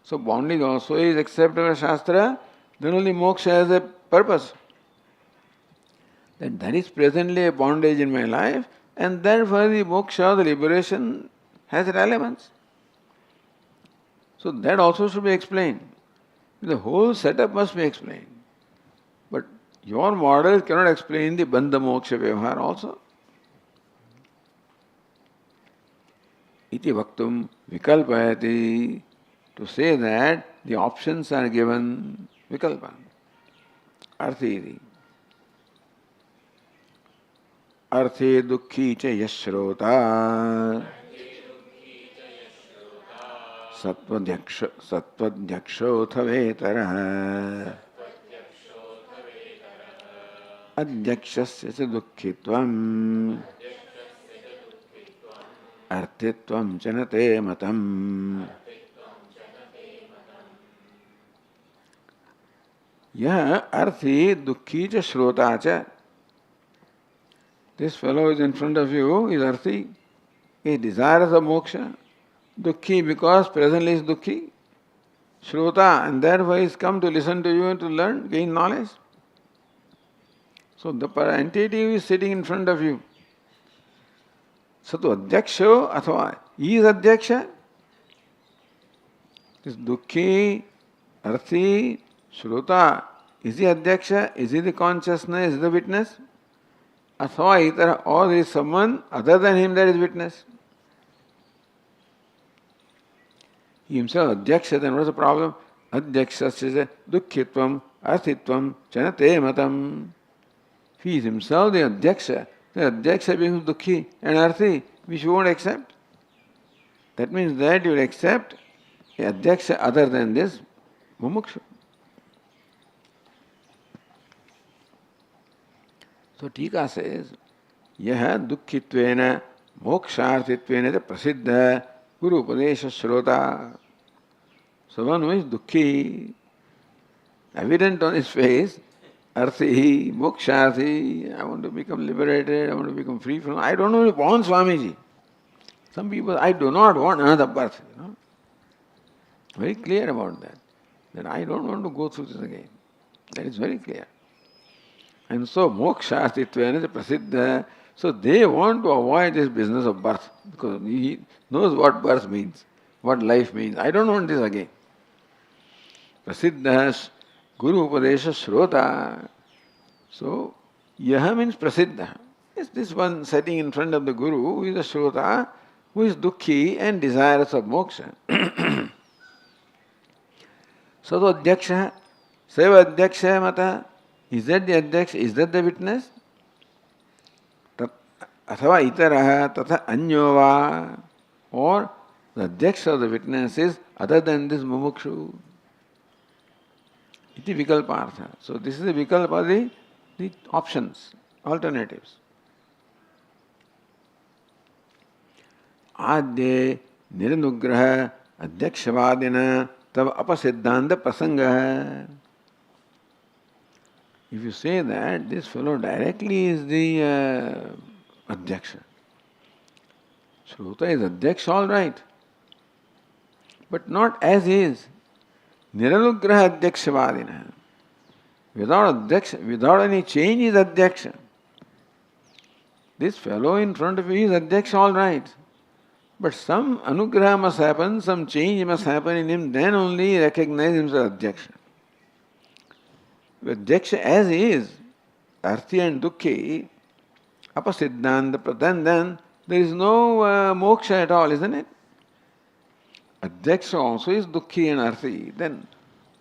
So bondage also is accepted by Shastra, then only moksha has a purpose. That there is presently a bondage in my life, and therefore the moksha, the liberation, has relevance. So that also should be explained. The whole setup must be explained. But your model cannot explain the bandha moksha vyavahara also. Iti vaktum vikalpayati. To say that the options are given, vikalpa. Arthi. Arthe dukhi cha yashrota. Satvadyakshoth vetara. Adhyakshasya cha dukhitvam. Arthitvam chanate matam. Yah arthi dukhi cha shrota cha. This fellow is in front of you, is arthi. He desires a moksha. Dukhi because presently is dukhi. Shrota, and therefore he has come to listen to you and to learn, gain knowledge. So the entity is sitting in front of you. Sato adhyaksho athva. He is adhyaksha. This dukhi, arthi, shrota. Is he adhyaksha? Is he the consciousness? Is he the witness? Athva itara, or there is someone other than him that is witness. He himself adhyaksha, then what is the problem? Adhyaksha says dukkhitvam, arthitvam, chanate matam. He is himself the adhyaksha. The adhyaksha becomes dukhi and arthi, which you won't accept. That means that you will accept a adhyaksha other than this mumuksha. So Tika says, Yaha dukhitvena moksharthitvena prasiddha Guru Upadesha Shrota. So one who is dukhi, evident on his face, arthi, moksharthi, I want to become liberated, I want to become free from, I don't want Swamiji. Some people, I do not want another birth. Very clear about that. That I don't want to go through this again. That is very clear. And so moksharthitvena is prasiddha. So they want to avoid this business of birth because he knows what birth means, what life means. I don't want this again. Prasiddha Guru Upadesha Shrota. So Yaha means Prasiddha. It's this one sitting in front of the Guru who is a Shrota, who is dukhi and desirous of moksha. So the Adhyaksha, Seva Adhyaksha Mata, is that the Adhyaksha, is that the witness? athava itaraha tatha anyova, or the adhyaksha of the witness is other than this mumukshu. Iti vikalpartha. So this is the vikalpa, the options, alternatives. Adye niranugraha adhyakshvadina tav apasiddhanta prasanga. If you say that this fellow directly is the adhyaksha, Shruta is adhyaksha, all right, but not as is. Niranugraha adhyakshvadina. Without any change is adhyaksha. This fellow in front of you is adhyaksha, all right. But some anugraha must happen, some change must happen in him, then only recognize himself adhyaksha. Adhyaksha as is, arthi and dukhi, apasiddhanta, then there is no moksha at all, isn't it? Adhyaksha also is dukhi and arthi. Then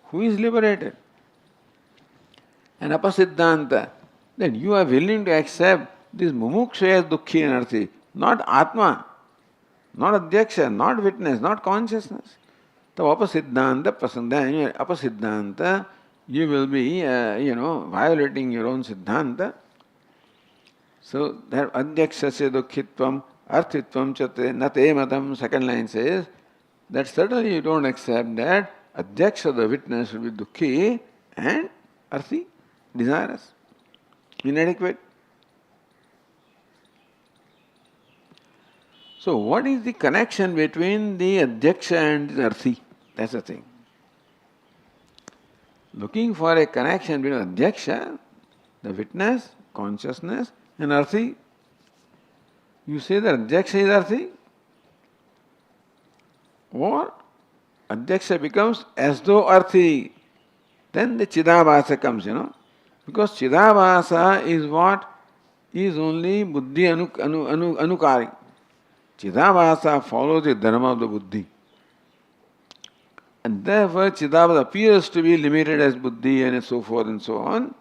who is liberated? And apasiddhanta, then you are willing to accept this mumuksha as dukhi and arthi, not atma, not adhyaksha, not witness, not consciousness. So apasiddhanta prasanga, apasiddhanta, you will be, violating your own siddhanta. So that adhyakshasya dukhitvam, arthitvam chate nate matam, second line says, that certainly you don't accept that adhyaksha, the witness, will be dukhi and arthi, desirous, inadequate. So what is the connection between the adhyaksha and the arthi? That's the thing. Looking for a connection between adhyaksha, the witness, consciousness, and arthi. You say that adhyaksha is arthi, or adhyaksha becomes as though arthi. Then the chidabhasa comes, because chidabhasa is what is only buddhi anukari. Chidabhasa follows the dharma of the buddhi. And therefore chidabhasa appears to be limited as buddhi and so forth and so on.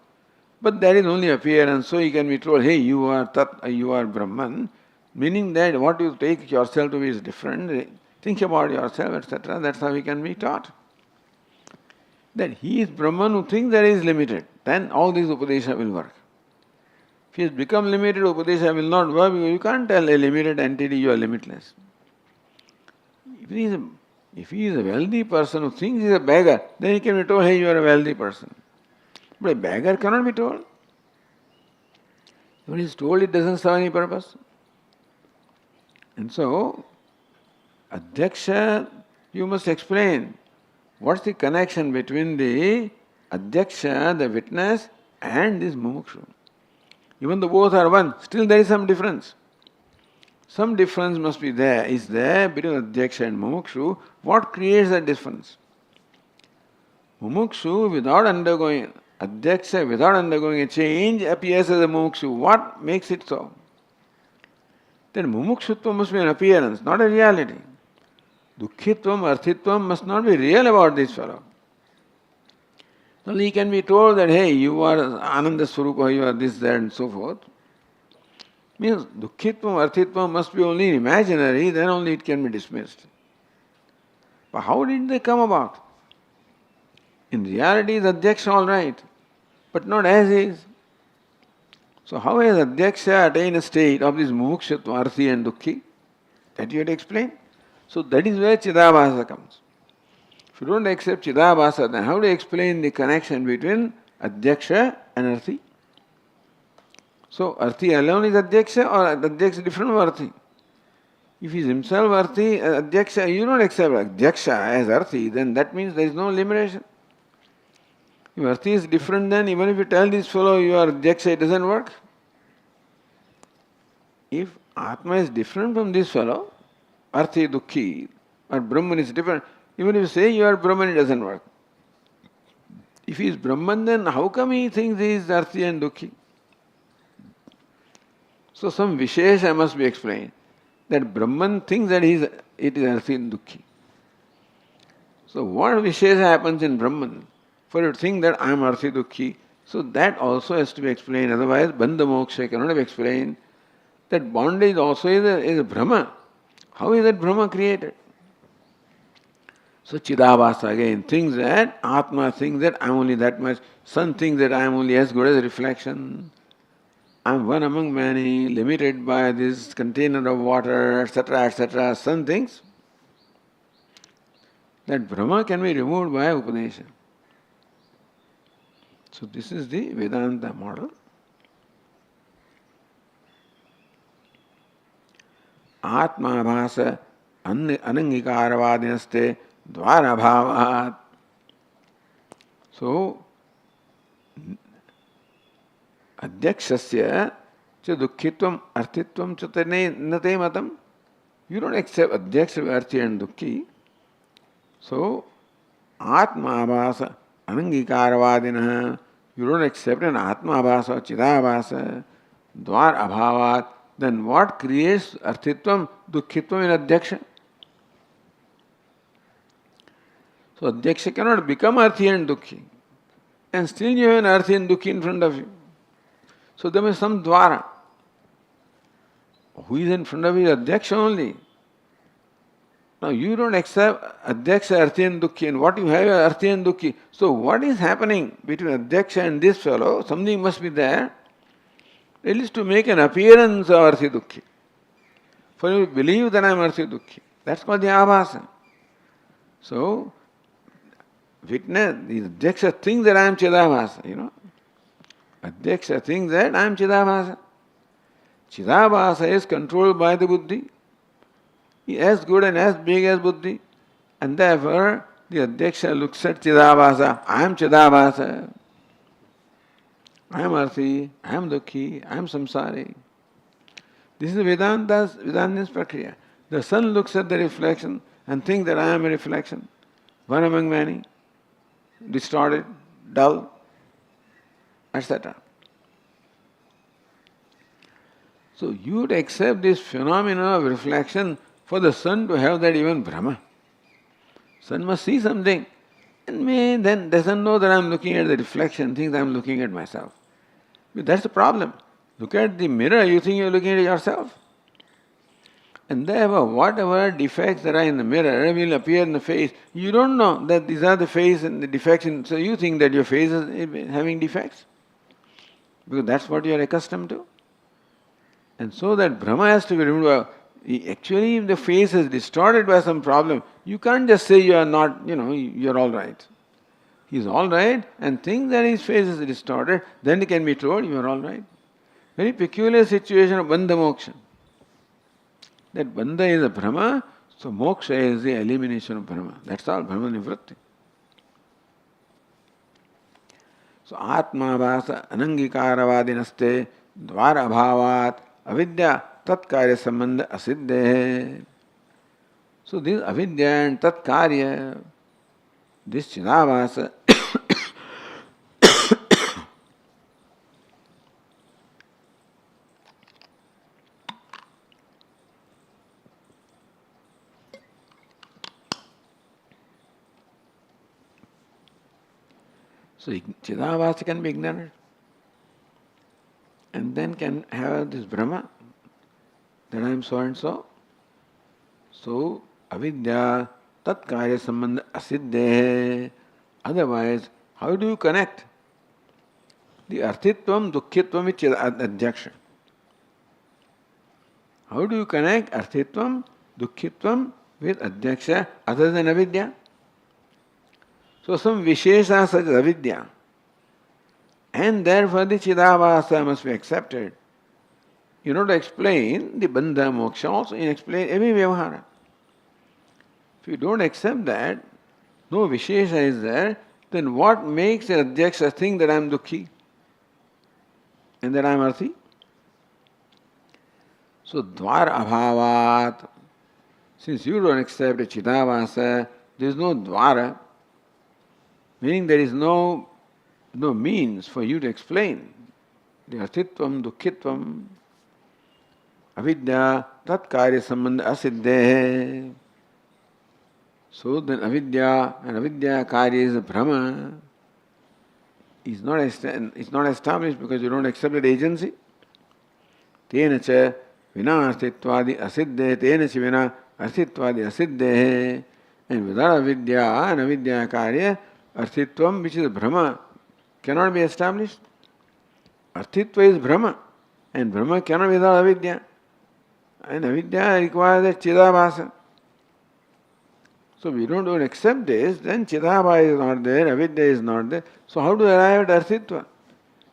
But that is only appearance, so you can be told, hey, you are Tat, you are Brahman, meaning that what you take yourself to be is different. Think about yourself, etc. That's how he can be taught. That he is Brahman who thinks that he is limited, then all these Upadesha will work. If he has become limited, Upadesha will not work because you can't tell a limited entity you are limitless. If he is a wealthy person who thinks he is a beggar, then he can be told, hey, you are a wealthy person. But a beggar cannot be told. When he is told, it doesn't serve any purpose. And so, adhyaksha, you must explain what's the connection between the adhyaksha, the witness, and this mumukshu. Even though both are one, still there is some difference. Some difference must be there, is there between adhyaksha and mumukshu. What creates that difference? Mumukshu without undergoing, adhyaksha without undergoing a change appears as a mumukshu. What makes it so? Then mumukshutva must be an appearance, not a reality. Dukhitvam, arthitvam must not be real about this fellow. Only he can be told that, hey, you are Ananda Swarupa, you are this, that, and so forth. Means dukhitvam, arthitvam must be only imaginary, then only it can be dismissed. But how did they come about? In reality, the adhyaksha all right, but not as is. So how has adhyaksha attained a state of this mumukshutva, arthi and dukhi? That you had explained. So that is where chidabhasa comes. If you don't accept chidabhasa, then how do you explain the connection between adhyaksha and arthi? So arthi alone is adhyaksha, or adhyaksha is different from arthi? If he is himself arthi, adhyaksha, you don't accept adhyaksha as arthi, then that means there is no limitation. If arthi is different, then even if you tell this fellow you are adhyaksha, it doesn't work. If Atma is different from this fellow, arthi, dukhi, or Brahman is different, even if you say you are Brahman, it doesn't work. If he is Brahman, then how come he thinks he is arthi and dukhi? So some vishesha must be explained. That Brahman thinks that it is arthi and dukhi. So what vishesha happens in Brahman for you to think that I am arthi dukhi? So that also has to be explained. Otherwise, bandha moksha cannot be explained. That bondage also is a Brahma. How is that Brahma created? So Chidabhasa again thinks that, Atma thinks that I am only that much, Sun thinks that I am only as good as a reflection. I am one among many, limited by this container of water, etc., etc. Sun thinks that Brahma can be removed by Upadesha. So this is the Vedanta model. Atma-bhasa anangikarvadinaste dvarabhavat. So, adhyakshasya cha dukkitvam arthitvam cha nate matam. You don't accept adhyaksha, arthi and dukkhi. So, atma-bhasa anangikarvadinah. You don't accept an atma-bhasa, chidabhasa, dvar abhavat. Then what creates arthitvam, dukkitvam in adhyaksha? So adhyaksha cannot become arthi and dukkhi. And still you have an arthi and dukkhi in front of you. So there is some dvara. Who is in front of you? Adhyaksha only. Now you don't accept adhyaksha, arthi and dukkhi, and what you have is arthi and dukkhi. So what is happening between adhyaksha and this fellow? Something must be there. At least to make an appearance of arthi dukkhi. For you to believe that I am arthi dukkhi. That's called the abhasa. So, witness, the adhyaksha thinks that I am chidabhasa, Adhyaksha thinks that I am chidabhasa. Chidabhasa is controlled by the buddhi. He is as good and as big as buddhi. And therefore, the adhyaksha looks at chidabhasa. I am chidabhasa. I am arthi, I am dukkhi, I am samsari. This is Vedanta's prakriya. The sun looks at the reflection and thinks that I am a reflection, one among many, distorted, dull, etc. So you would accept this phenomena of reflection for the sun to have that even Brahma. Sun must see something. And may then doesn't know that I am looking at the reflection, thinks I am looking at myself. That's the problem. Look at the mirror, you think you are looking at yourself. And therefore, whatever defects there are in the mirror will appear in the face. You don't know that these are the face and the defects, so you think that your face is having defects. Because that's what you are accustomed to. And so that Brahma has to be removed. Actually, if the face is distorted by some problem, you can't just say you are not, you are all right. He is all right and thinks that his face is distorted, then he can be told you are all right. Very peculiar situation of Bandha Moksha. That Bandha is a Brahma, so Moksha is the elimination of Brahma. That's all, Brahma Nivritti. So Atma-bhasa anangikaravadinaste dvara bhavat avidya tatkarya sambandha asiddhe. So this avidya and tatkarya, this chidabhasa, so chidabhasa can be ignorant and then can have this Brahma, that I am so and so. So avidya tatkarya sambandha asiddhe. Otherwise, how do you connect the arthitvam, dukkhitvam with adhyaksha? How do you connect arthitvam, dukkhitvam with adhyaksha other than avidya? So some vishesha such as avidya. And therefore the chidabhasa must be accepted. To explain the bandha moksha also, in explain every vyavahara. If you don't accept that, no vishesha is there, then what makes the adhyaksha think that I am dukkhi and that I am arthi? So dvar abhavat, since you don't accept a chidabhasa, there is no dvara, meaning there is no means for you to explain the arthitvam, dukkhitvam, avidya, tatkarya sambandha asiddhe. So then avidya and avidya karya is a Brahma. It's not established because you don't accept that agency. Tena cha Vina arthitvadi asiddhe tena chi vina arthitvadi asiddhe. And without avidya and avidya karya, arthitvam, which is Brahma, cannot be established. Arthitva is Brahma, and Brahma cannot be without avidya. And avidya requires a chidabhasa. So we don't accept this, then chidabhasa is not there, avidya is not there. So how to arrive at arthitva?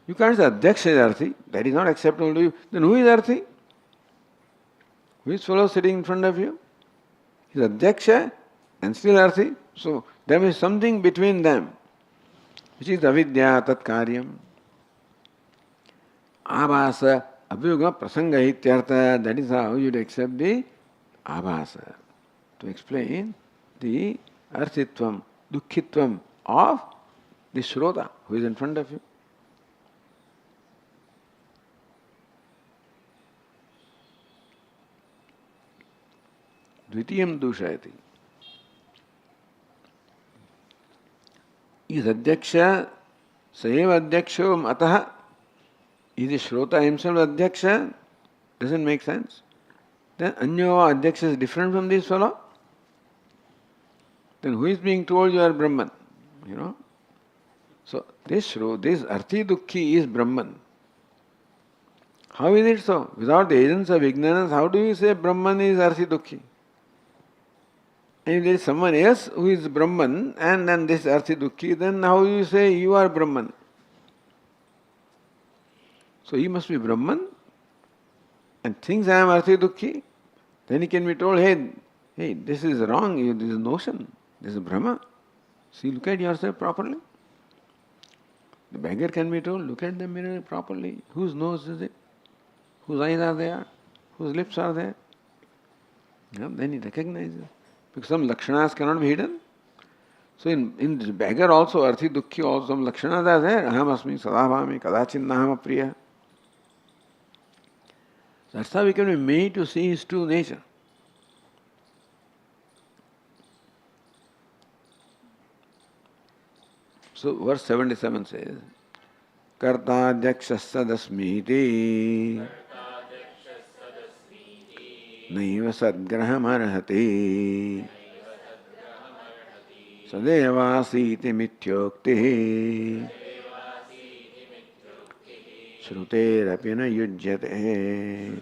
You can't say Adhyaksha is arthi, that is not acceptable to you. Then who is arthi? Who is fellow sitting in front of you? He is Adhyaksha and still arthi. So there is something between them, which is avidya tat karyam. Abhasa abhyuga prasanga ityartha. That is how you would accept the abhasa. To explain the arthitvam, dukkhitvam of the shrota who is in front of you. Dvitiyam dushayati. Is adhyaksha sayeva adhyaksho ataha? Is the shrota himself adhyaksha? Doesn't make sense. Then anyava adhyaksha is different from this fellow? Then who is being told you are Brahman? You know? So this arthi dukkhi is Brahman. How is it so? Without the agents of ignorance, how do you say Brahman is arthi dukkhi? And if there is someone else who is Brahman and then this arthi dukkhi, then how you say you are Brahman? So he must be Brahman and thinks I am arthi dukkhi. Then he can be told, hey, this is wrong, this is notion, this is Brahma. See, look at yourself properly. The beggar can be told, look at the mirror properly. Whose nose is it? Whose eyes are there? Whose lips are there? Then he recognizes. Because some lakshanas cannot be hidden. So in the beggar also, arthi dukkhi also, some lakshanas are there. Aham asmi sadabhami kadachinnaham apriya. That's how we can be made to see his true nature. So verse 77 says, Karta sadasmiti naiva sadgraham arhati sadevasiti mityokti Shruterapi na yujyate.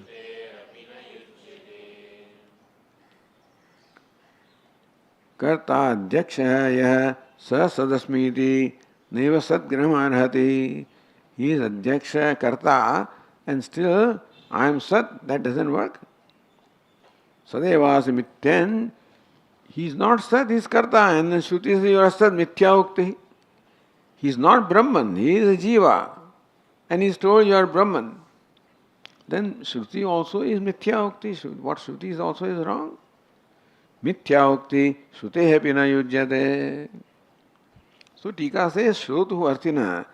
Karta adhyaksha yah sa sadasmiti neva sadgraham arhati. He is adhyaksha, karta, and still I am sat. That doesn't work. Sadevasi mityan. He is not sat, he is karta. And then Shruti says you are sat, mithya ukti. He is not Brahman, he is a jiva. And he is told you are Brahman. Then Shruti also is mithya ukti. What Shruti is also is wrong. Mithya ukti, Shruti hapi na yujyate. So Tika says, Shrutu arthina,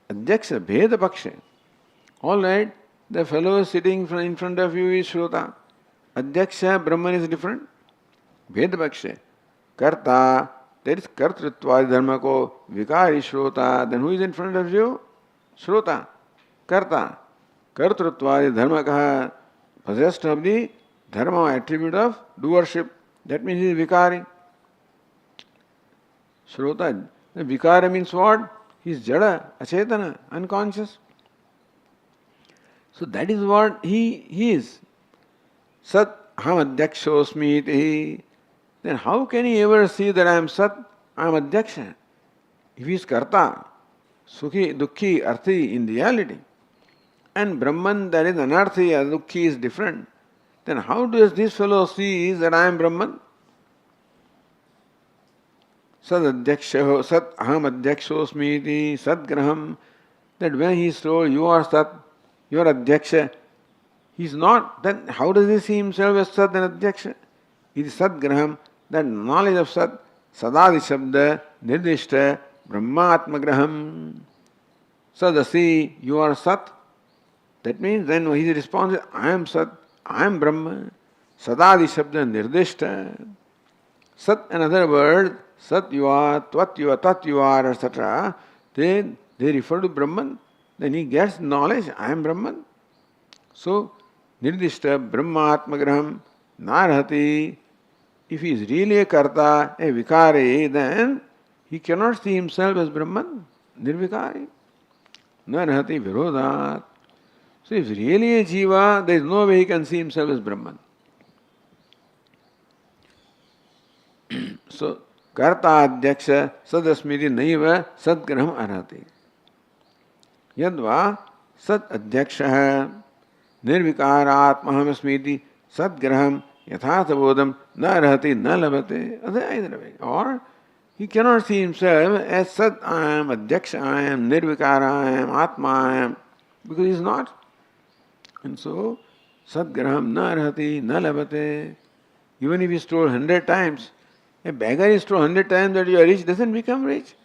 adhyaksha, bheda paksha. All right, the fellow sitting in front of you is Shruta. Adhyaksha, Brahman is different. Bheda paksha. Karta, that is kartritva dharma ko vikari Shruta. Then who is in front of you? Shruta. Karta. Kartritva dharma kaha, possessed of the dharma attribute of doership. That means he is vikari. Shruta. The vikara means what? He is jada, achetana, unconscious. So that is what he is. Sat aham adhyakshosmi iti. Then how can he ever see that I am sat, I am adhyaksha? If he is karta, sukhi, dukkhi, arthi in reality, and Brahman that is anarthi, dukhi is different, then how does this fellow see that I am Brahman? Sad adhyaksha, sat aham adhyakshosmi iti, sadgraham, that when he is told you are sat, you are adhyaksha, he is not, then how does he see himself as sat and adhyaksha? It is sadgraham, that knowledge of sat, sadadi shabda, nirdishta, brahmatmagraham. Sadasi, you are sat. That means then his response is, I am sat, I am Brahma. Sadadi shabda, nirdishta. Sat, another word, sat you are, tvat you are, tat you are, etc. They refer to Brahman. Then he gets knowledge, I am Brahman. So, nirdishta brahmatmagraham narhati. If he is really a karta, a vikari, then he cannot see himself as Brahman, nirvikari. Narhati virodhat. So if really a jiva, there is no way he can see himself as Brahman. So, karta adhyaksha sadasmiti naiva sadgraham arhati. Yadva sad adhyaksha nirvikaratmahamasmiti sadgraham yathathabodham na arhati na labhate. Or he cannot see himself as sad I am, adhyaksha I am, nirvikara I am, atma I am, because he is not. And so, sadgraham na arhati na labhate. Even if he is told 100 times, a beggar is told 100 times that you are rich, doesn't become rich.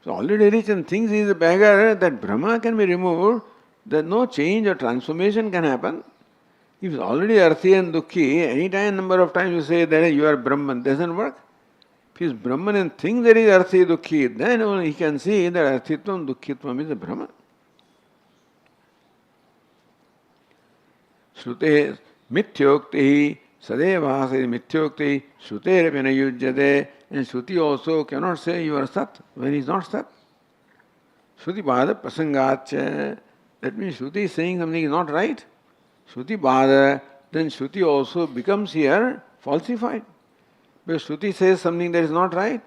So already rich and thinks he is a beggar, that Brahma can be removed, that no change or transformation can happen. If he is already arthi and dukhi, any time, number of times you say that you are Brahman, doesn't work. If he is Brahman and thinks that he is arthi dukhi, then only he can see that arthitvam dukhitvam is a Brahman. Shrute mithyokti sadevahasi mithyokti shruterapina yujyate. And Shruti also cannot say you are Sat when he is not Sat. Shruti bhada prasangacha. That means Shruti is saying something is not right. Shruti bhada, then Shruti also becomes here falsified. Because Shruti says something that is not right,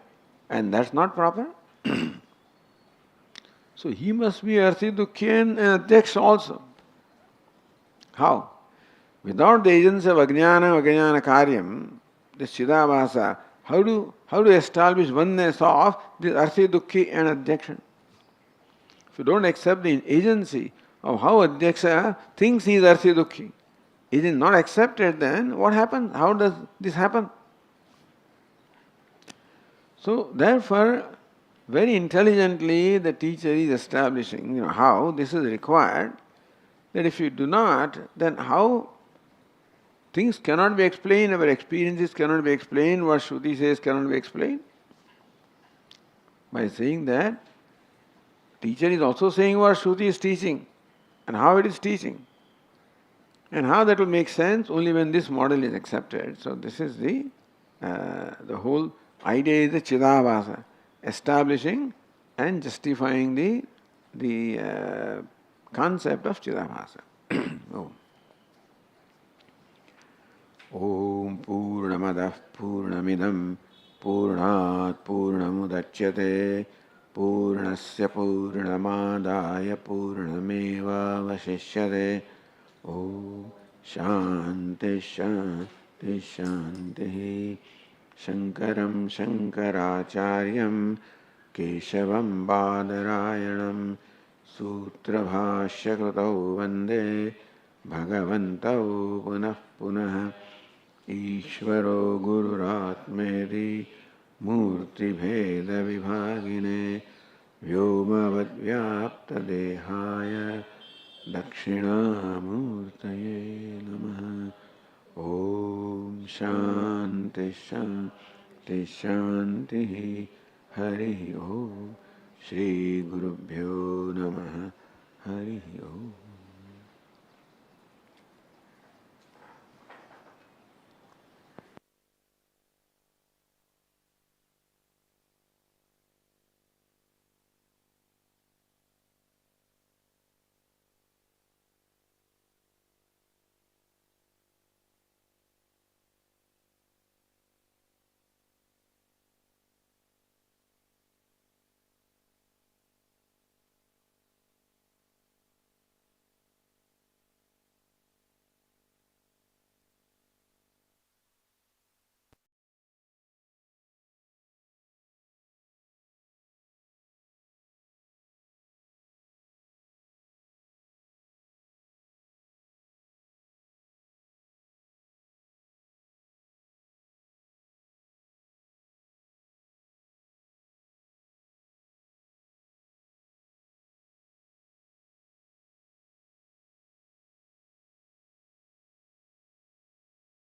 and that's not proper. So he must be Arthi Dukhi and Adhyaksh also. How? Without the agency of Ajnana Karyam, the Chidabhasa, how to establish oneness of this Arthi Dukhi and Adhyaksha? If you don't accept the agency of how Adhyaksha thinks he is Arthi Dukhi, it is not accepted, then what happens? How does this happen? So therefore, very intelligently the teacher is establishing how this is required, that if you do not, then how things cannot be explained, our experiences cannot be explained, what Shruti says cannot be explained. By saying that, teacher is also saying what Shruti is teaching and how it is teaching. And how that will make sense only when this model is accepted. So this is the whole idea is the Chidabhasa, establishing and justifying the concept of Chidabhasa. Om Purnamadah Purnamidam Purnat Purnamudachyate Purnasya Purnamadaya Purnameva Vasishyate. Om Shanti Shanti Shanti. Shankaram Shankaracharyam Keshavam Badarayanam Sutrabhashyakritau Vande Bhagavantau Punah Punah. Ishvaro Gururatmedi Murti Bheda Vibhagine Vyomavad Vyapta Dehaya Dakshinamurtaye Namaha. Om Shanti Shanti Shanti. Hari Om. Shri Gurubhyo Namaha. Hari Om.